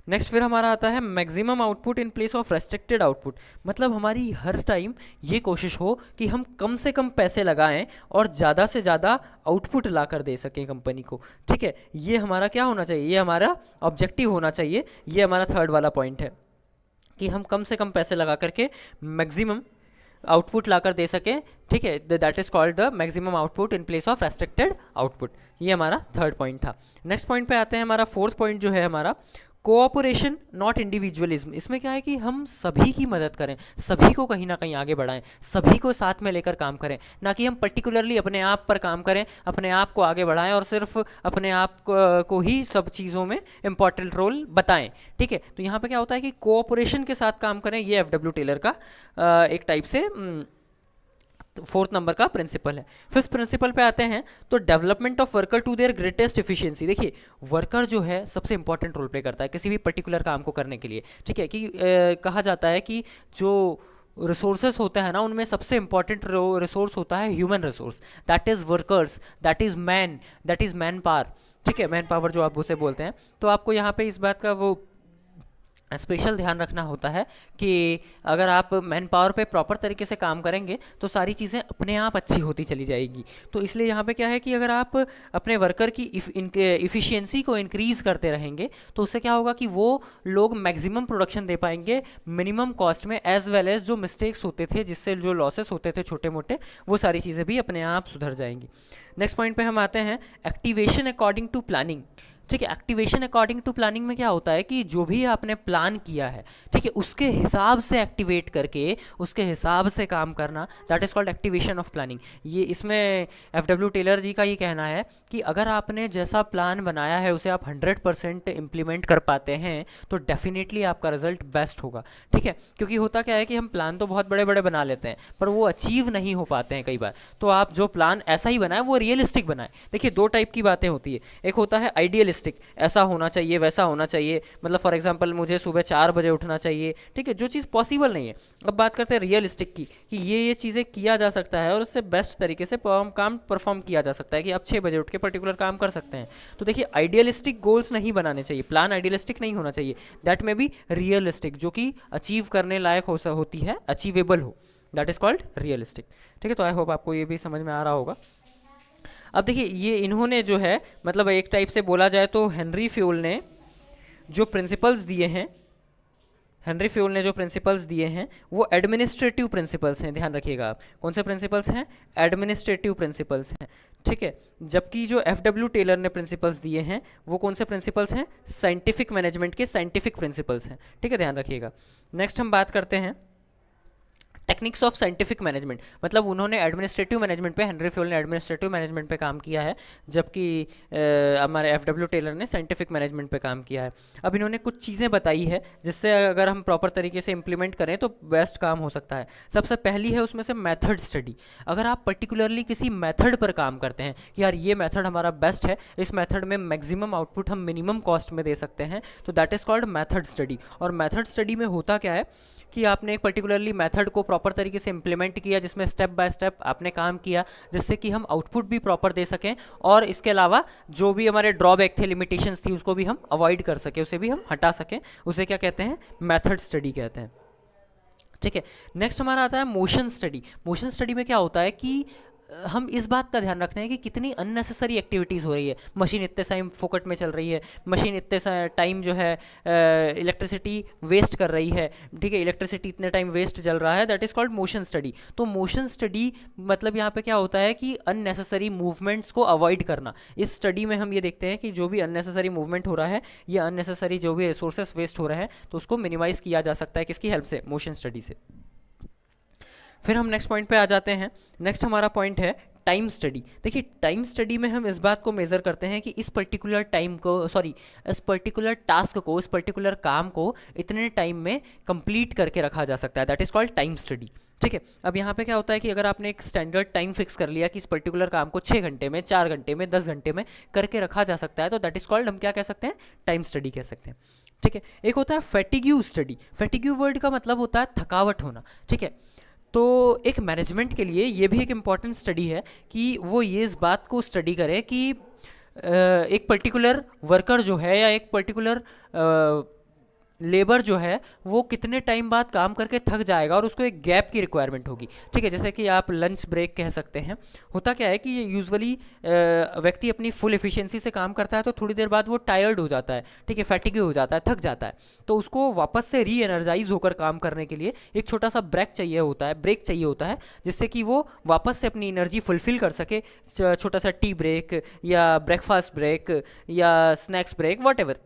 नेक्स्ट फिर हमारा आता है maximum output in place of restricted output. मतलब हमारी हर टाइम ये कोशिश हो कि हम कम से कम पैसे लगाएं और ज़्यादा से ज़्यादा आउटपुट ला कर दे सकें कंपनी को। ठीक है, ये हमारा क्या होना चाहिए, ये हमारा ऑब्जेक्टिव होना चाहिए। ये हमारा थर्ड वाला पॉइंट है कि हम कम से कम पैसे लगा करके मैक्सिमम आउटपुट लाकर दे सकें। ठीक है, that is called the maximum output in place of restricted output. ये हमारा थर्ड पॉइंट था। नेक्स्ट पॉइंट पे आते हैं। हमारा फोर्थ पॉइंट जो है हमारा कोऑपरेशन नॉट इंडिविजुअलिज्म। इसमें क्या है कि हम सभी की मदद करें, सभी को कहीं ना कहीं आगे बढ़ाएं, सभी को साथ में लेकर काम करें, ना कि हम पर्टिकुलरली अपने आप पर काम करें, अपने आप को आगे बढ़ाएं और सिर्फ अपने आप को ही सब चीज़ों में इंपॉर्टेंट रोल बताएं। ठीक है, तो यहाँ पे क्या होता है कि कोऑपरेशन के साथ काम करें। ये एफ.डब्ल्यू. टेलर का एक टाइप से फोर्थ नंबर का प्रिंसिपल है। फिफ्थ प्रिंसिपल पे आते हैं तो development of worker to their greatest efficiency. देखिए वर्कर जो है सबसे इंपॉर्टेंट रोल प्ले करता है किसी भी पर्टिकुलर काम को करने के लिए। ठीक है, कि कहा जाता है कि जो रिसोर्सेस होते हैं ना, उनमें सबसे इंपॉर्टेंट रिसोर्स होता है human resource, that is workers, that is man, that is man power. ठीक है, मैन पावर जो आप उसे बोलते हैं। तो आपको यहाँ पे इस बात का वो स्पेशल ध्यान रखना होता है कि अगर आप मैन पावर पे प्रॉपर तरीके से काम करेंगे तो सारी चीज़ें अपने आप अच्छी होती चली जाएगी। तो इसलिए यहाँ पे क्या है कि अगर आप अपने वर्कर की इफ़िशियंसी को इंक्रीज़ करते रहेंगे तो उससे क्या होगा कि वो लोग मैक्सिमम प्रोडक्शन दे पाएंगे मिनिमम कॉस्ट में, एज वेल एज जो मिस्टेक्स होते थे, जिससे जो लॉसेस होते थे छोटे मोटे, वो सारी चीज़ें भी अपने आप सुधर जाएंगी। नेक्स्ट पॉइंट पे हम आते हैं एक्टिवेशन अकॉर्डिंग टू प्लानिंग। ठीक है, एक्टिवेशन अकॉर्डिंग टू प्लानिंग में क्या होता है कि जो भी आपने प्लान किया है, ठीक है, उसके हिसाब से एक्टिवेट करके उसके हिसाब से काम करना, that is called activation of planning. ये इसमें एफ.डब्ल्यू. टेलर जी का ये कहना है कि अगर आपने जैसा प्लान बनाया है उसे आप 100% इम्प्लीमेंट कर पाते हैं तो डेफिनेटली आपका रिजल्ट बेस्ट होगा। ठीक है, क्योंकि होता क्या है कि हम प्लान तो बहुत बड़े बड़े बना लेते हैं पर वो अचीव नहीं हो पाते हैं कई बार। तो आप जो प्लान ऐसा ही बनाए वो रियलिस्टिक बनाए। देखिए दो टाइप की बातें होती है, एक होता है आइडियलिस्टिक, ऐसा होना चाहिए वैसा होना चाहिए, मतलब फॉर एग्जांपल मुझे सुबह 4 बजे उठना चाहिए। ठीक है, जो चीज़ पॉसिबल नहीं है। अब बात करते हैं रियलिस्टिक की कि ये चीज़ें किया जा सकता है और उससे बेस्ट तरीके से काम परफॉर्म किया जा सकता है कि आप 6 बजे उठ के पर्टिकुलर काम कर सकते हैं। तो देखिए आइडियलिस्टिक गोल्स नहीं बनाने चाहिए, प्लान आइडियलिस्टिक नहीं होना चाहिए, दैट में बी रियलिस्टिक, जो कि अचीव करने लायक होती है, अचीवेबल हो, दैट इज कॉल्ड रियलिस्टिक। ठीक है, तो आई होप आपको ये भी समझ में आ रहा होगा। अब देखिए ये इन्होंने जो है मतलब एक टाइप से बोला जाए तो हेनरी फ्यूल ने जो प्रिंसिपल्स दिए हैं, हेनरी फ्यूल ने जो प्रिंसिपल्स दिए हैं वो एडमिनिस्ट्रेटिव प्रिंसिपल्स हैं, ध्यान रखिएगा आप। कौन से प्रिंसिपल्स हैं? एडमिनिस्ट्रेटिव प्रिंसिपल्स हैं, ठीक है। जबकि जो एफ डब्ल्यू टेलर ने प्रिंसिपल्स दिए हैं वो कौन से प्रिंसिपल्स हैं? साइंटिफिक मैनेजमेंट के साइंटिफिक प्रिंसिपल्स हैं, ठीक है, ध्यान रखिएगा। नेक्स्ट हम बात करते हैं टेक्निक्स ऑफ साइंटिफिक मैनेजमेंट। मतलब उन्होंने एडमिनिस्ट्रेटिव मैनेजमेंट पे, हेनरी फ्यूल ने एडमिनिस्ट्रेटिव मैनेजमेंट पे काम किया है, जबकि हमारे एफ डब्ल्यू टेलर ने साइंटिफिक मैनेजमेंट पे काम किया है। अब इन्होंने कुछ चीज़ें बताई है जिससे अगर हम प्रॉपर तरीके से इंप्लीमेंट करें तो बेस्ट काम हो सकता है। सबसे पहली है उसमें से मेथड स्टडी। अगर आप पर्टिकुलरली किसी मेथड पर काम करते हैं कि यार ये मेथड हमारा बेस्ट है, इस मेथड में मैक्सिमम आउटपुट हम मिनिमम कॉस्ट में दे सकते हैं, तो that is called method study. और मेथड स्टडी में होता क्या है कि आपने एक पर्टिकुलरली मेथड को प्रॉपर तरीके से इंप्लीमेंट किया, जिसमें स्टेप बाय स्टेप आपने काम किया जिससे कि हम आउटपुट भी प्रॉपर दे सकें, और इसके अलावा जो भी हमारे ड्रॉबैक थे, लिमिटेशंस थी, उसको भी हम अवॉइड कर सकें, उसे भी हम हटा सकें। उसे क्या कहते हैं? मेथड स्टडी कहते हैं, ठीक है। नेक्स्ट हमारा आता है मोशन स्टडी। मोशन स्टडी में क्या होता है कि हम इस बात का ध्यान रखते हैं कि कितनी अननेसेसरी एक्टिविटीज़ हो रही है। मशीन इतने टाइम फोकट में चल रही है, मशीन इतने टाइम जो है इलेक्ट्रिसिटी वेस्ट कर रही है, ठीक है, इलेक्ट्रिसिटी इतने टाइम वेस्ट चल रहा है, that is called motion study. तो मोशन स्टडी मतलब यहाँ पे क्या होता है कि अननेसेसरी मूवमेंट्स को अवॉइड करना। इस स्टडी में हम ये देखते हैं कि जो भी अननेसेसरी मूवमेंट हो रहा है या अननेसेसरी जो भी रिसोर्सेस वेस्ट हो रहे हैं तो उसको मिनिमाइज किया जा सकता है, किसकी हेल्प से? मोशन स्टडी से। फिर हम नेक्स्ट पॉइंट पे आ जाते हैं। नेक्स्ट हमारा पॉइंट है टाइम स्टडी। देखिए टाइम स्टडी में हम इस बात को मेज़र करते हैं कि इस पर्टिकुलर टाइम को, सॉरी, इस पर्टिकुलर टास्क को, इस पर्टिकुलर काम को इतने टाइम में कंप्लीट करके रखा जा सकता है, that is called time study, ठीक है। अब यहाँ पे क्या होता है कि अगर आपने एक स्टैंडर्ड टाइम फिक्स कर लिया कि इस पर्टिकुलर काम को 6 घंटे में, 4 घंटे में, 10 घंटे में करके रखा जा सकता है, तो दैट इज़ कॉल्ड, हम क्या कह सकते हैं? टाइम स्टडी कह सकते हैं, ठीक है। एक होता है फैटिग्यू स्टडी। फैटिग्यू वर्ड का मतलब होता है थकावट होना, ठीक है। तो एक मैनेजमेंट के लिए ये भी एक इम्पॉर्टेंट स्टडी है कि वो ये इस बात को स्टडी करे कि एक पर्टिकुलर वर्कर जो है या एक पर्टिकुलर लेबर जो है वो कितने टाइम बाद काम करके थक जाएगा और उसको एक गैप की रिक्वायरमेंट होगी, ठीक है। जैसे कि आप लंच ब्रेक कह सकते हैं। होता क्या है कि यूजुअली व्यक्ति अपनी फुल एफिशिएंसी से काम करता है तो थोड़ी देर बाद वो टायर्ड हो जाता है, ठीक है, फैटिग हो जाता है, थक जाता है। तो उसको वापस से री एनर्जाइज होकर काम करने के लिए एक छोटा सा ब्रेक चाहिए होता है, जिससे कि वो वापस से अपनी एनर्जी फुलफिल कर सके। छोटा सा टी ब्रेक या ब्रेकफास्ट ब्रेक या स्नैक्स ब्रेक, वॉट,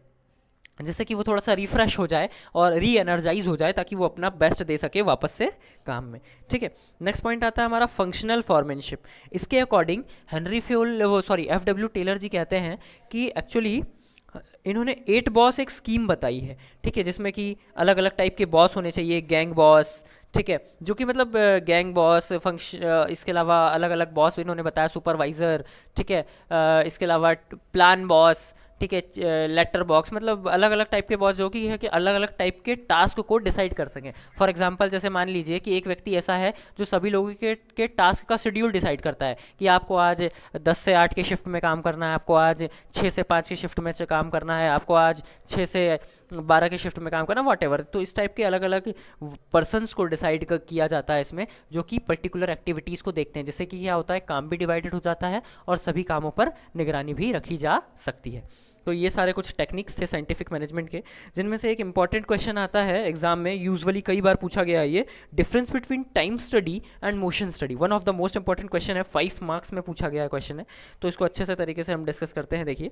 जिससे कि वो थोड़ा सा रिफ्रेश हो जाए और री एनर्जाइज हो जाए, ताकि वो अपना बेस्ट दे सके वापस से काम में, ठीक है। नेक्स्ट पॉइंट आता है हमारा फंक्शनल फॉरमैनशिप। इसके अकॉर्डिंग हेनरी फ्यूल, वो सॉरी एफ डब्ल्यू टेलर जी कहते हैं कि एक्चुअली इन्होंने 8 बॉस एक स्कीम बताई है, ठीक है, जिसमें कि अलग अलग टाइप के बॉस होने चाहिए, गैंग बॉस, ठीक है, जो कि मतलब गैंग बॉस फंक्शन, इसके अलावा अलग अलग बॉस इन्होंने बताया, सुपरवाइजर, ठीक है, इसके अलावा प्लान बॉस, ठीक है, लेटर बॉक्स, मतलब अलग अलग टाइप के बॉस जो कि है कि अलग अलग टाइप के टास्क को डिसाइड कर सकें। फॉर एग्जांपल जैसे मान लीजिए कि एक व्यक्ति ऐसा है जो सभी लोगों के टास्क का शेड्यूल डिसाइड करता है कि आपको आज 10 से 8 के शिफ्ट में काम करना है, आपको आज 6 से 5 की शिफ्ट में काम करना है, आपको आज 6 से 12 के शिफ्ट में काम करना, वॉट एवर। तो इस टाइप के अलग अलग पर्सनस को डिसाइड किया जाता है इसमें, जो कि पर्टिकुलर एक्टिविटीज़ को देखते हैं, जिससे कि क्या होता है, काम भी डिवाइडेड हो जाता है और सभी कामों पर निगरानी भी रखी जा सकती है। तो ये सारे कुछ टेक्निक्स थे साइंटिफिक मैनेजमेंट के, जिनमें से एक इंपॉर्टेंट क्वेश्चन आता है एग्जाम में, यूजुअली कई बार पूछा गया है ये, difference between time study and motion study. One of the most important question है, 5 मार्क्स में पूछा गया क्वेश्चन है, तो इसको अच्छे से तरीके से हम डिस्कस करते हैं। देखिए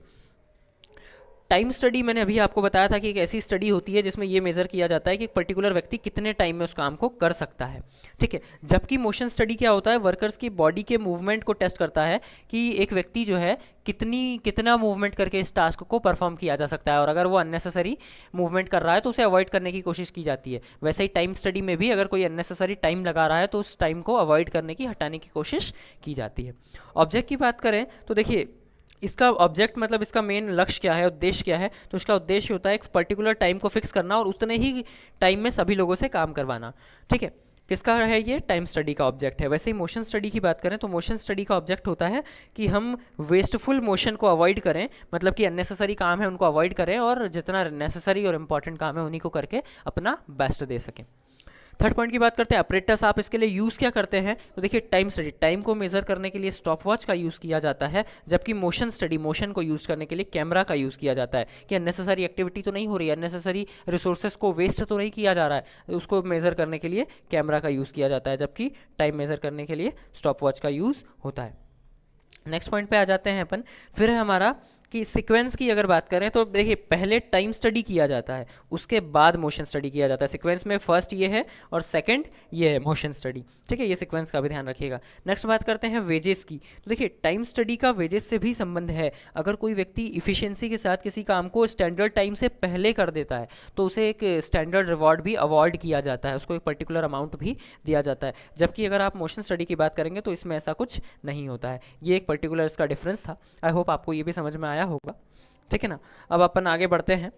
टाइम स्टडी मैंने अभी आपको बताया था कि एक ऐसी स्टडी होती है जिसमें ये मेजर किया जाता है कि एक पर्टिकुलर व्यक्ति कितने टाइम में उस काम को कर सकता है, ठीक है। जबकि मोशन स्टडी क्या होता है, वर्कर्स की बॉडी के मूवमेंट को टेस्ट करता है कि एक व्यक्ति जो है कितना मूवमेंट करके इस टास्क को परफॉर्म किया जा सकता है, और अगर वो अननेसेसरी मूवमेंट कर रहा है तो उसे अवॉइड करने की कोशिश की जाती है। वैसे ही टाइम स्टडी में भी अगर कोई अननेसेसरी टाइम लगा रहा है तो उस टाइम को अवॉइड करने की, हटाने की कोशिश की जाती है। ऑब्जेक्ट की बात करें तो देखिए इसका ऑब्जेक्ट मतलब इसका मेन लक्ष्य क्या है, उद्देश्य क्या है, तो इसका उद्देश्य होता है एक पर्टिकुलर टाइम को फिक्स करना और उतने ही टाइम में सभी लोगों से काम करवाना, ठीक है। किसका है ये? टाइम स्टडी का ऑब्जेक्ट है। वैसे ही मोशन स्टडी की बात करें तो मोशन स्टडी का ऑब्जेक्ट होता है कि हम वेस्टफुल मोशन को अवॉइड करें, मतलब कि अननेसेसरी काम है उनको अवॉइड करें और जितना नेसेसरी और इंपॉर्टेंट काम है उन्हीं को करके अपना बेस्ट दे सकें। थर्ड पॉइंट की बात करते हैं अपरेटस, आप इसके लिए यूज़ क्या करते हैं, तो देखिए टाइम स्टडी, टाइम को मेजर करने के लिए स्टॉप वॉच का यूज़ किया जाता है, जबकि मोशन स्टडी, मोशन को यूज़ करने के लिए कैमरा का यूज़ किया जाता है कि अननेसेसरी एक्टिविटी तो नहीं हो रही है, अननेसेसरी रिसोर्सेज को वेस्ट तो नहीं किया जा रहा है, उसको मेजर करने के लिए कैमरा का यूज़ किया जाता है, जबकि टाइम मेजर करने के लिए स्टॉप वॉच का यूज़ होता है। नेक्स्ट पॉइंट पे आ जाते हैं अपन, फिर है हमारा कि सीक्वेंस की अगर बात करें तो देखिए पहले टाइम स्टडी किया जाता है, उसके बाद मोशन स्टडी किया जाता है। सीक्वेंस में फर्स्ट ये है और सेकंड ये है मोशन स्टडी, ठीक है, ये सीक्वेंस का भी ध्यान रखिएगा। नेक्स्ट बात करते हैं वेजेस की, तो देखिए टाइम स्टडी का वेजेस से भी संबंध है। अगर कोई व्यक्ति इफिशियंसी के साथ किसी काम को स्टैंडर्ड टाइम से पहले कर देता है तो उसे एक स्टैंडर्ड रिवॉर्ड भी अवॉर्ड किया जाता है, उसको एक पर्टिकुलर अमाउंट भी दिया जाता है। जबकि अगर आप मोशन स्टडी की बात करेंगे तो इसमें ऐसा कुछ नहीं होता है। ये एक पर्टिकुलर इसका डिफरेंस था। आई होप आपको ये भी समझ में आया होगा, ठीक है ना। अब अपन आगे बढ़ते हैं।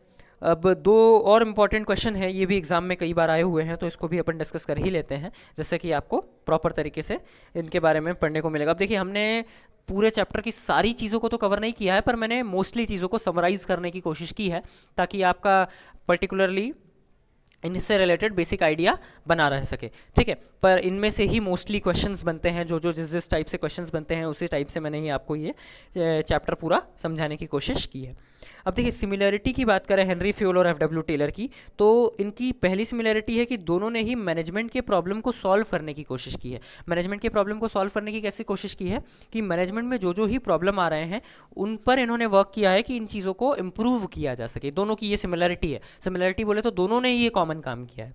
अब दो और इम्पॉर्टेंट क्वेश्चन है, ये भी एग्जाम में कई बार आए हुए हैं, तो इसको भी अपन डिस्कस कर ही लेते हैं, जिससे कि आपको प्रॉपर तरीके से इनके बारे में पढ़ने को मिलेगा। अब देखिए हमने पूरे चैप्टर की सारी चीज़ों को तो कवर नहीं किया है, पर मैंने मोस्टली चीज़ों को समराइज करने की कोशिश की है, ताकि आपका पर्टिकुलरली इनसे रिलेटेड बेसिक आइडिया बना रह सके, ठीक है। पर इनमें से ही मोस्टली क्वेश्चंस बनते हैं, जो जो जिस टाइप से क्वेश्चंस बनते हैं उसी टाइप से मैंने ही आपको ये चैप्टर पूरा समझाने की कोशिश की है। अब देखिए सिमिलैरिटी की बात करें हेनरी फ्योल और एफ डब्ल्यू टेलर की, तो इनकी पहली सिमिलैरिटी है कि दोनों ने ही मैनेजमेंट के प्रॉब्लम को सॉल्व करने की कोशिश की है। मैनेजमेंट के प्रॉब्लम को सॉल्व करने की कैसे कोशिश की है कि मैनेजमेंट में जो जो ही प्रॉब्लम आ रहे हैं उन पर इन्होंने वर्क किया है कि इन चीज़ों को इम्प्रूव किया जा सके। दोनों की ये सिमिलैरिटी है। सिमिलैरिटी बोले तो दोनों ने ही ये कॉमन काम किया है।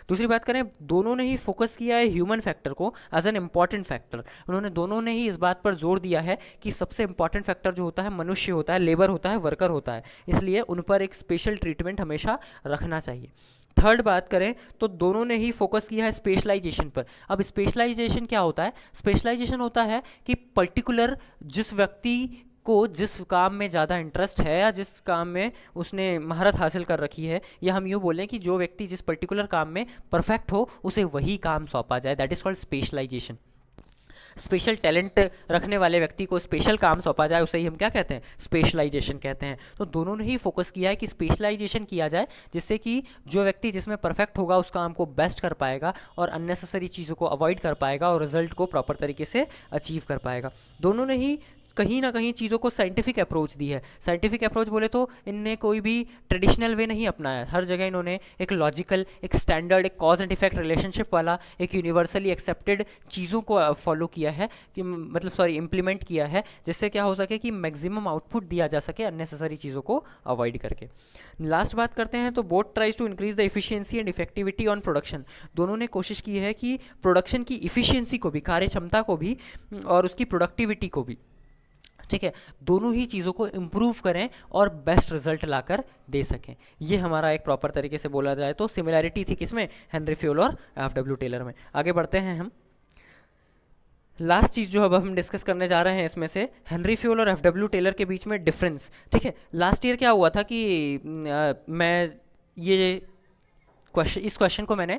दूसरी बात करें, दोनों ने ही फोकस किया है ह्यूमन फैक्टर को एज एन इम्पॉर्टेंट फैक्टर। उन्होंने दोनों ने ही इस बात पर जोर दिया है कि सबसे इंपॉर्टेंट फैक्टर जो होता है मनुष्य होता है, लेबर होता है, वर्कर होता है, इसलिए उन पर एक स्पेशल ट्रीटमेंट हमेशा रखना चाहिए। थर्ड बात करें तो दोनों ने ही फोकस किया है स्पेशलाइजेशन पर। अब स्पेशलाइजेशन क्या होता है? स्पेशलाइजेशन होता है कि पर्टिकुलर जिस व्यक्ति को जिस काम में ज़्यादा इंटरेस्ट है या जिस काम में उसने महारत हासिल कर रखी है, या हम यूँ बोलें कि जो व्यक्ति जिस पर्टिकुलर काम में परफेक्ट हो उसे वही काम सौंपा जाए, that is called specialization. Special talent रखने वाले व्यक्ति को स्पेशल काम सौंपा जाए, उसे ही हम क्या कहते हैं? स्पेशलाइजेशन कहते हैं। तो दोनों ने ही फोकस किया है कि स्पेशलाइजेशन किया जाए, जिससे कि जो व्यक्ति जिसमें परफेक्ट होगा उस काम को बेस्ट कर पाएगा और अननेसेसरी चीज़ों को अवॉइड कर पाएगा और रिजल्ट को प्रॉपर तरीके से अचीव कर पाएगा। दोनों ने ही कहीं ना कहीं चीज़ों को साइंटिफिक अप्रोच दी है। साइंटिफिक अप्रोच बोले तो इनने कोई भी ट्रेडिशनल वे नहीं अपनाया, हर जगह इन्होंने एक लॉजिकल, एक स्टैंडर्ड, एक कॉज एंड इफेक्ट रिलेशनशिप वाला, एक यूनिवर्सली एक्सेप्टेड चीज़ों को फॉलो किया है, कि मतलब सॉरी इम्प्लीमेंट किया है, जिससे क्या हो सके कि मैक्सिमम आउटपुट दिया जा सके अननेसेसरी चीज़ों को अवॉइड करके। लास्ट बात करते हैं तो both tries to increase the efficiency and effectiveness on production. दोनों ने कोशिश की है कि प्रोडक्शन की इफिशियंसी को भी, कार्य क्षमता को भी और उसकी प्रोडक्टिविटी को भी, ठीक है, दोनों ही चीज़ों को इम्प्रूव करें और बेस्ट रिजल्ट लाकर दे सकें। ये हमारा एक प्रॉपर तरीके से बोला जाए तो सिमिलैरिटी थी किसमें? हेनरी फ्योल और एफ डब्ल्यू टेलर में। आगे बढ़ते हैं हम। लास्ट चीज़ जो अब हम डिस्कस करने जा रहे हैं इसमें से हेनरी फ्योल और एफ डब्ल्यू टेलर के बीच में डिफरेंस, ठीक है। लास्ट ईयर क्या हुआ था कि मैं ये इस क्वेश्चन को मैंने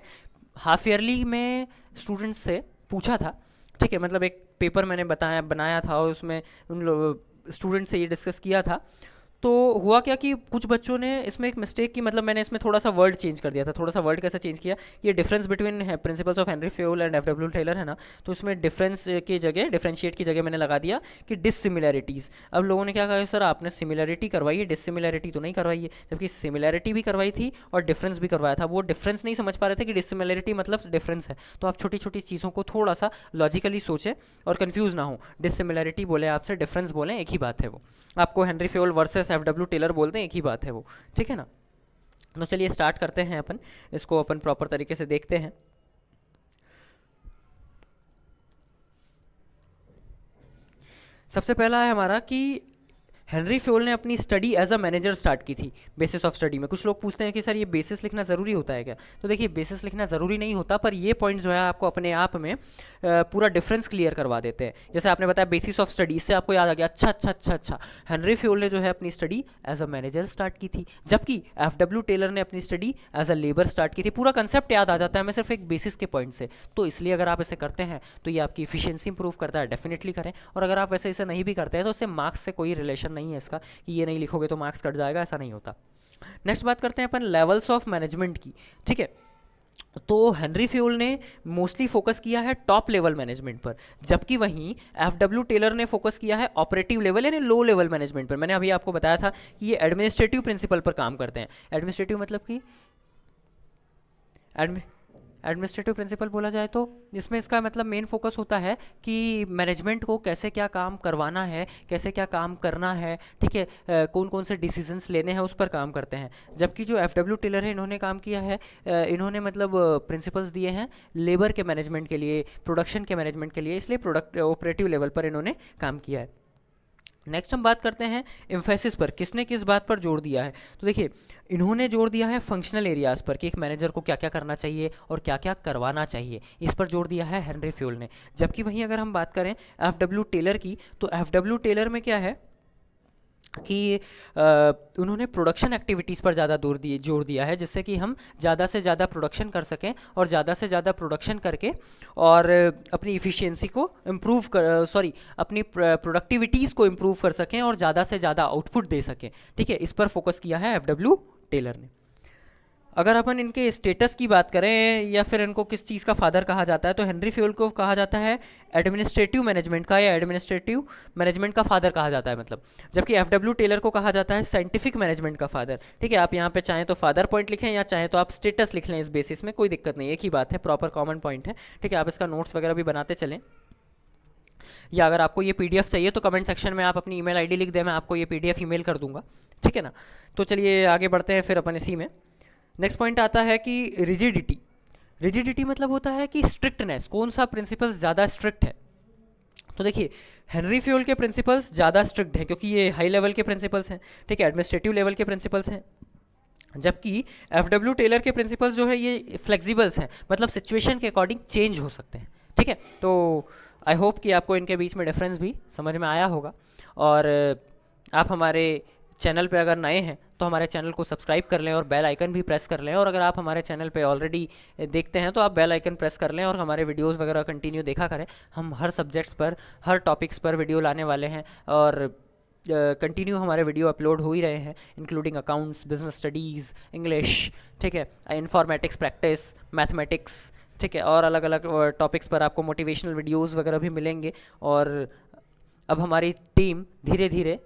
हाफ ईयरली में स्टूडेंट्स से पूछा था, ठीक है, मतलब एक पेपर मैंने बनाया था और उसमें उन लोग स्टूडेंट से ये डिस्कस किया था। तो हुआ क्या कि कुछ बच्चों ने इसमें एक मिस्टेक की, मतलब मैंने इसमें थोड़ा सा वर्ड चेंज कर दिया था। थोड़ा सा वर्ड कैसे चेंज किया? ये difference between principles of Henry Fayol and F W Taylor है ना, तो उसमें डिफरेंस की जगह, डिफरेंशिएट की जगह मैंने लगा दिया कि डिससिमिलैरिटीज़। अब लोगों ने क्या कहा, सर आपने सिमिलैरिटी करवाई है, डिससिमिलैरिटी तो नहीं करवाई है, जबकि सिमिलैरिटी भी करवाई थी और डिफरेंस भी करवाया था। वो डिफरेंस नहीं समझ पा रहे थे कि डिससिमिलैरिटी मतलब डिफरेंस है। तो आप छोटी छोटी चीज़ों को थोड़ा सा लॉजिकली सोचें और कन्फ्यूज़ ना हो। डिससिमिलैरिटी बोले आपसे, डिफरेंस बोले, एक ही बात है वो। आपको Henry Fayol versus F W Taylor बोलते हैं, एक ही बात है वो, ठीक है ना। तो चलिए स्टार्ट करते हैं अपन, इसको अपन प्रॉपर तरीके से देखते हैं। सबसे पहला है हमारा कि हेनरी फ्योल ने अपनी study as a manager start की थी, बेसिस ऑफ स्टडी में। कुछ लोग पूछते हैं कि सर ये बेसिस लिखना ज़रूरी होता है क्या? तो देखिए बेसिस लिखना ज़रूरी नहीं होता, पर ये पॉइंट जो है आपको अपने आप में पूरा डिफरेंस क्लियर करवा देते हैं। जैसे आपने बताया बेसिस ऑफ स्टडी, इससे आपको याद आ गया, अच्छा अच्छा अच्छा अच्छा, हेनरी फ्योल ने जो है अपनी study as a manager start की थी, जबकि एफ डब्ल्यू टेलर ने अपनी study as a labour start की थी। पूरा कंसेप्ट याद आ जाता है हमें सिर्फ एक बेसिस के पॉइंट से। तो इसलिए अगर आप इसे करते हैं तो ये आपकी इफिशियंसी इंप्रूव करता है, डेफिनेटली करें। और अगर आप वैसे इसे नहीं भी करते हैं तो उससे मार्क्स से कोई रिलेशन नहीं है इसका कि ये नहीं लिखोगे तो मार्क्स कट जाएगा, ऐसा नहीं होता। नेक्स्ट बात करते हैं अपन लेवल्स ऑफ मैनेजमेंट की, ठीक है। तो हेनरी फ्यूल ने मोस्टली फोकस किया है टॉप लेवल मैनेजमेंट पर, जबकि वहीं एफ डब्ल्यू टेलर ने फोकस किया है ऑपरेटिव लेवल यानी लो लेवल मैनेजमेंट पर। मैंने अभी आपको बताया था कि ये एडमिनिस्ट्रेटिव प्रिंसिपल पर काम करते हैं। एडमिनिस्ट्रेटिव मतलब कि एडमिनिस्ट्रेटिव प्रिंसिपल बोला जाए तो इसमें इसका मतलब मेन फोकस होता है कि मैनेजमेंट को कैसे क्या काम करवाना है, कैसे क्या काम करना है, ठीक है, कौन कौन से डिसीजंस लेने हैं उस पर काम करते हैं। जबकि जो एफ डब्ल्यू टेलर है इन्होंने काम किया है, इन्होंने मतलब प्रिंसिपल्स दिए हैं लेबर के मैनेजमेंट के लिए, प्रोडक्शन के मैनेजमेंट के लिए, इसलिए प्रोडक्ट ऑपरेटिव लेवल पर इन्होंने काम किया है। नेक्स्ट हम बात करते हैं एम्फेसिस पर, किसने किस बात पर जोर दिया है। तो देखिए इन्होंने जोर दिया है फंक्शनल एरियाज पर कि एक मैनेजर को क्या क्या करना चाहिए और क्या क्या करवाना चाहिए, इस पर जोर दिया है हेनरी फ्यूल ने। जबकि वहीं अगर हम बात करें एफ डब्ल्यू टेलर की, तो एफ डब्ल्यू टेलर में क्या है कि उन्होंने प्रोडक्शन एक्टिविटीज़ पर ज़्यादा जोर दिया है, जिससे कि हम ज़्यादा से ज़्यादा प्रोडक्शन कर सकें और ज़्यादा से ज़्यादा प्रोडक्शन करके और अपनी इफ़िशियंसी को इम्प्रूव कर, सॉरी, अपनी प्रोडक्टिविटीज़ को इम्प्रूव कर सकें और ज़्यादा से ज़्यादा आउटपुट दे सकें। ठीक है, इस पर फोकस किया है एफ डब्ल्यू टेलर ने। अगर अपन इनके स्टेटस की बात करें या फिर इनको किस चीज़ का फादर कहा जाता है, तो हेनरी फ्यूल को कहा जाता है एडमिनिस्ट्रेटिव मैनेजमेंट का या एडमिनिस्ट्रेटिव मैनेजमेंट का फादर कहा जाता है मतलब। जबकि एफ डब्ल्यू टेलर को कहा जाता है साइंटिफिक मैनेजमेंट का फादर। ठीक है, आप यहाँ पे चाहें तो फादर पॉइंट लिखें या चाहें तो आप स्टेटस लिख लें, इस बेसिस में कोई दिक्कत नहीं, एक ही बात है, प्रॉपर कॉमन पॉइंट है। ठीक है, आप इसका नोट्स वगैरह भी बनाते चलें, या अगर आपको ये पीडीएफ चाहिए तो कमेंट सेक्शन में आप अपनी ईमेल आईडी लिख दें, मैं आपको ये पीडीएफ ईमेल कर दूंगा। ठीक है ना। तो चलिए आगे बढ़ते हैं फिर अपन इसी में। नेक्स्ट पॉइंट आता है कि रिजिडिटी। रिजिडिटी मतलब होता है कि स्ट्रिक्टनेस, कौन सा प्रिंसिपल्स ज़्यादा स्ट्रिक्ट है। तो देखिए हेनरी फ्यूल के प्रिंसिपल्स ज़्यादा स्ट्रिक्ट हैं क्योंकि ये हाई लेवल के प्रिंसिपल्स हैं, ठीक है, एडमिनिस्ट्रेटिव लेवल के प्रिंसिपल्स हैं। जबकि एफ डब्ल्यू टेलर के प्रिंसिपल्स जो है ये फ्लेक्सिबल्स हैं, मतलब सिचुएशन के अकॉर्डिंग चेंज हो सकते हैं। ठीक है, तो आई होप कि आपको इनके बीच में डिफरेंस भी समझ में आया होगा। और आप हमारे चैनल पे अगर नए हैं तो हमारे चैनल को सब्सक्राइब कर लें और बेल आइकन भी प्रेस कर लें। और अगर आप हमारे चैनल पे ऑलरेडी देखते हैं तो आप बेल आइकन प्रेस कर लें और हमारे वीडियोस वगैरह कंटिन्यू देखा करें। हम हर सब्जेक्ट्स पर, हर टॉपिक्स पर वीडियो लाने वाले हैं और कंटिन्यू हमारे वीडियो अपलोड हो ही रहे हैं, including accounts, business studies, English, ठीक है, इंफॉर्मेटिक्स प्रैक्टिस, मैथमेटिक्स, ठीक है, और अलग अलग टॉपिक्स पर आपको मोटिवेशनल वीडियोस वगैरह भी मिलेंगे। और अब हमारी टीम धीरे धीरे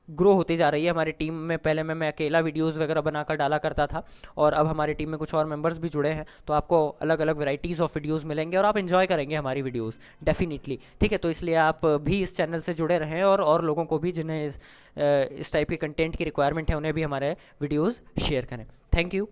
ग्रो होती जा रही है। हमारी टीम में पहले मैं अकेला वीडियोस वगैरह बनाकर डाला करता था और अब हमारी टीम में कुछ और मेंबर्स भी जुड़े हैं, तो आपको अलग अलग वैरायटीज़ ऑफ वीडियोस मिलेंगे और आप एंजॉय करेंगे हमारी वीडियोस डेफिनेटली। ठीक है, तो इसलिए आप भी इस चैनल से जुड़े रहें और लोगों को भी जिन्हें इस टाइप के कंटेंट की रिक्वायरमेंट है उन्हें भी हमारे वीडियोज़ शेयर करें। Thank you.